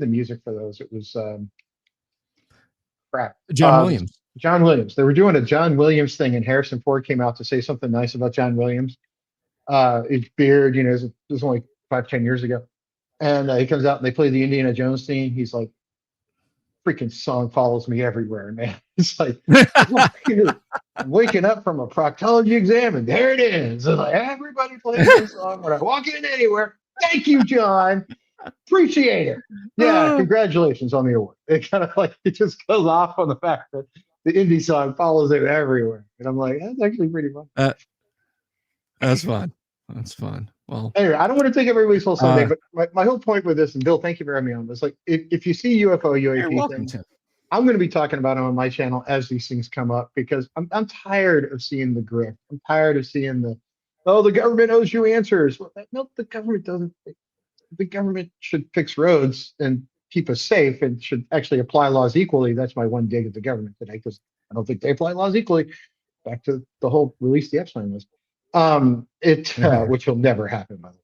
music for those? It was crap. John Williams. John Williams. They were doing a John Williams thing, and Harrison Ford came out to say something nice about John Williams. His beard, it was only 5-10 years ago, and he comes out and they play the Indiana Jones theme. He's like, "Freaking song follows me everywhere, man." It's like, I'm waking up from a proctology exam, and there it is. And like, everybody plays this song when I walk in anywhere. Thank you, John. Appreciate it. Yeah, congratulations on the award. It kind of like, it just goes off on the fact that the indie song follows it everywhere, and I'm like, that's actually pretty fun. That's fun. That's fun. Well, anyway, I don't want to take everybody's whole Sunday, but my whole point with this, and Bill, thank you for having me on this. Like, if you see UFO UAP things, I'm going to be talking about them on my channel as these things come up, because I'm tired of seeing the grift. I'm tired of seeing the government owes you answers. Well, no, the government doesn't. The government should fix roads and keep us safe, and should actually apply laws equally. That's my one dig at the government today, because I don't think they apply laws equally. Back to the whole release the Epstein list, which will never happen, by the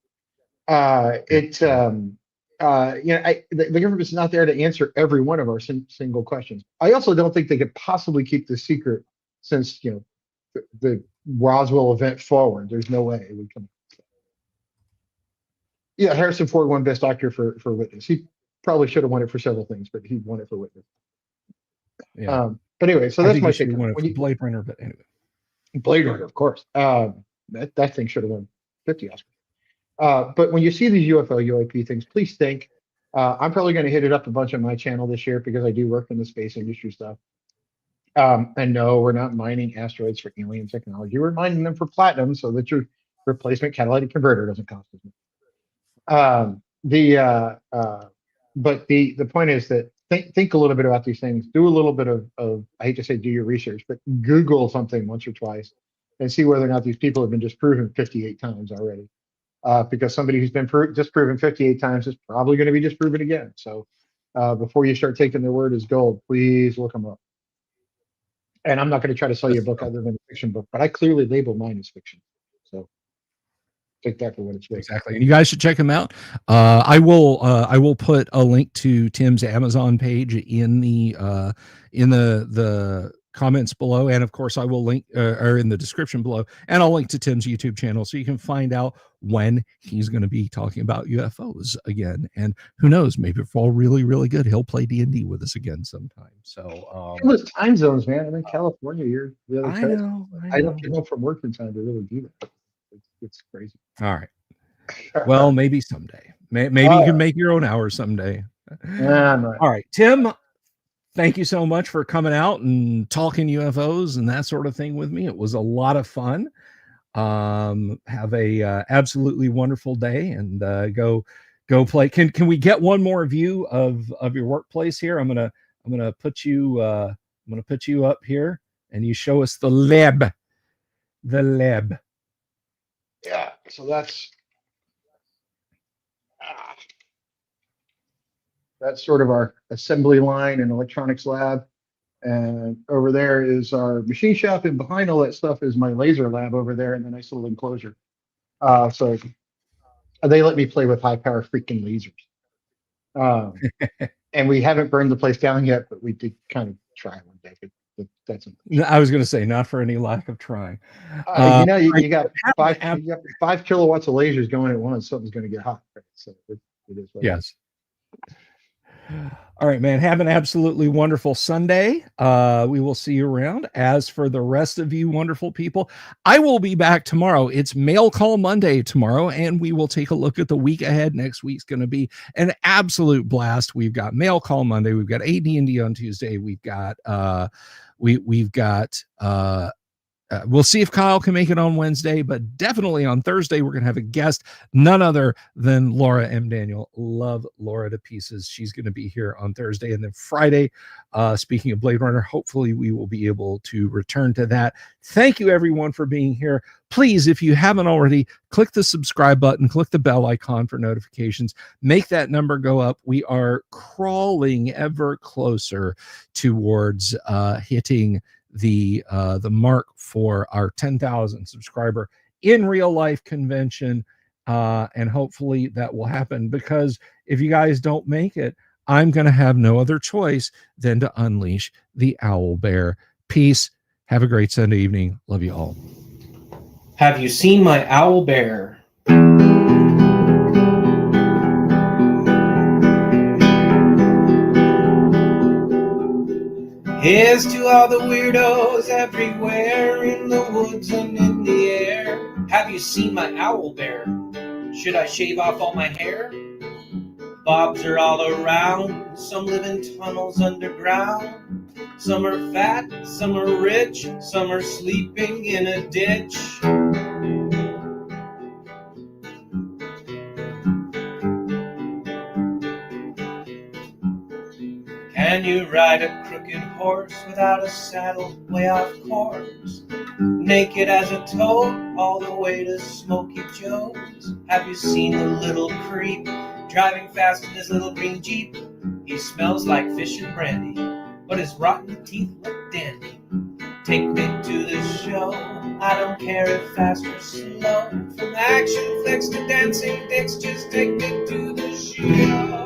way. The government's not there to answer every one of our single questions. I also don't think they could possibly keep this secret, since the Roswell event forward. There's no way it would come. Yeah, Harrison Ford won Best Actor for Witness. He probably should have won it for several things, but he won it for Witness. Yeah. But anyway, so that's my take. Blade Runner, but anyway. Blade Runner, of course. That thing should have won 50 Oscars. But when you see these UFO UAP things, please think. I'm probably going to hit it up a bunch on my channel this year, because I do work in the space industry stuff. And no, we're not mining asteroids for alien technology. We're mining them for platinum, so that your replacement catalytic converter doesn't cost as much. But the point is that think a little bit about these things. Do a little bit of I hate to say do your research, but Google something once or twice and see whether or not these people have been disproven 58 times already. Because somebody who's been disproven 58 times is probably going to be disproven again. So before you start taking their word as gold, please look them up. And I'm not going to try to sell you a book other than a fiction book, but I clearly label mine as fiction. So take that for what it's worth. Exactly, and you guys should check him out. I will put a link to Tim's Amazon page in the comments below, and of course I will link or in the description below, and I'll link to Tim's YouTube channel so you can find out when he's going to be talking about UFOs again. And who knows, maybe if all really good, he'll play D&D with us again sometime. So those time zones, man. I'm in California. You're the other I know. I don't get home from work in time to really do that. It's crazy. All right. Well, maybe someday. Maybe you can make your own hours someday. All right, Tim. Thank you so much for coming out and talking UFOs and that sort of thing with me. It was a lot of fun. Have a absolutely wonderful day, and go play. Can we get one more view of your workplace here? I'm gonna put you up here, and you show us the lab. The lab. Yeah. So ah, that's sort of our assembly line and electronics lab. And over there is our machine shop, and behind all that stuff is my laser lab over there in the nice little enclosure. So they let me play with high power freaking lasers. Um, and we haven't burned the place down yet, but we did kind of try one day. But that's I was going to say, not for any lack of trying. you got you got 5 kilowatts of lasers going at once. Something's going to get hot. Right? So it is what it is. Yes. All right, man. Have an absolutely wonderful Sunday. We will see you around. As for the rest of you wonderful people, I will be back tomorrow. It's Mail Call Monday tomorrow, and we will take a look at the week ahead. Next week's going to be an absolute blast. We've got Mail Call Monday. We've got AD&D on Tuesday. We've got we'll see if Kyle can make it on Wednesday, but definitely on Thursday, we're going to have a guest, none other than Laura M. Daniel. Love Laura to pieces. She's going to be here on Thursday. And then Friday, speaking of Blade Runner, hopefully we will be able to return to that. Thank you, everyone, for being here. Please, if you haven't already, click the subscribe button, click the bell icon for notifications, make that number go up. We are crawling ever closer towards hitting the mark for our 10,000 subscriber in real life convention, and hopefully that will happen, because if you guys don't make it, I'm going to have no other choice than to unleash the owl bear. Peace. Have a great Sunday evening. Love you all. Have you seen my owl bear? Here's to all the weirdos everywhere, in the woods and in the air. Have you seen my owl bear? Should I shave off all my hair? Bobs are all around, some live in tunnels underground. Some are fat, some are rich, some are sleeping in a ditch. Can you ride a crooked horse without a saddle, way off course? Naked as a toad, all the way to Smoky Joe's. Have you seen the little creep driving fast in his little green Jeep? He smells like fish and brandy, but his rotten teeth look dandy. Take me to the show, I don't care if fast or slow. From action flicks to dancing dicks, just take me to the show.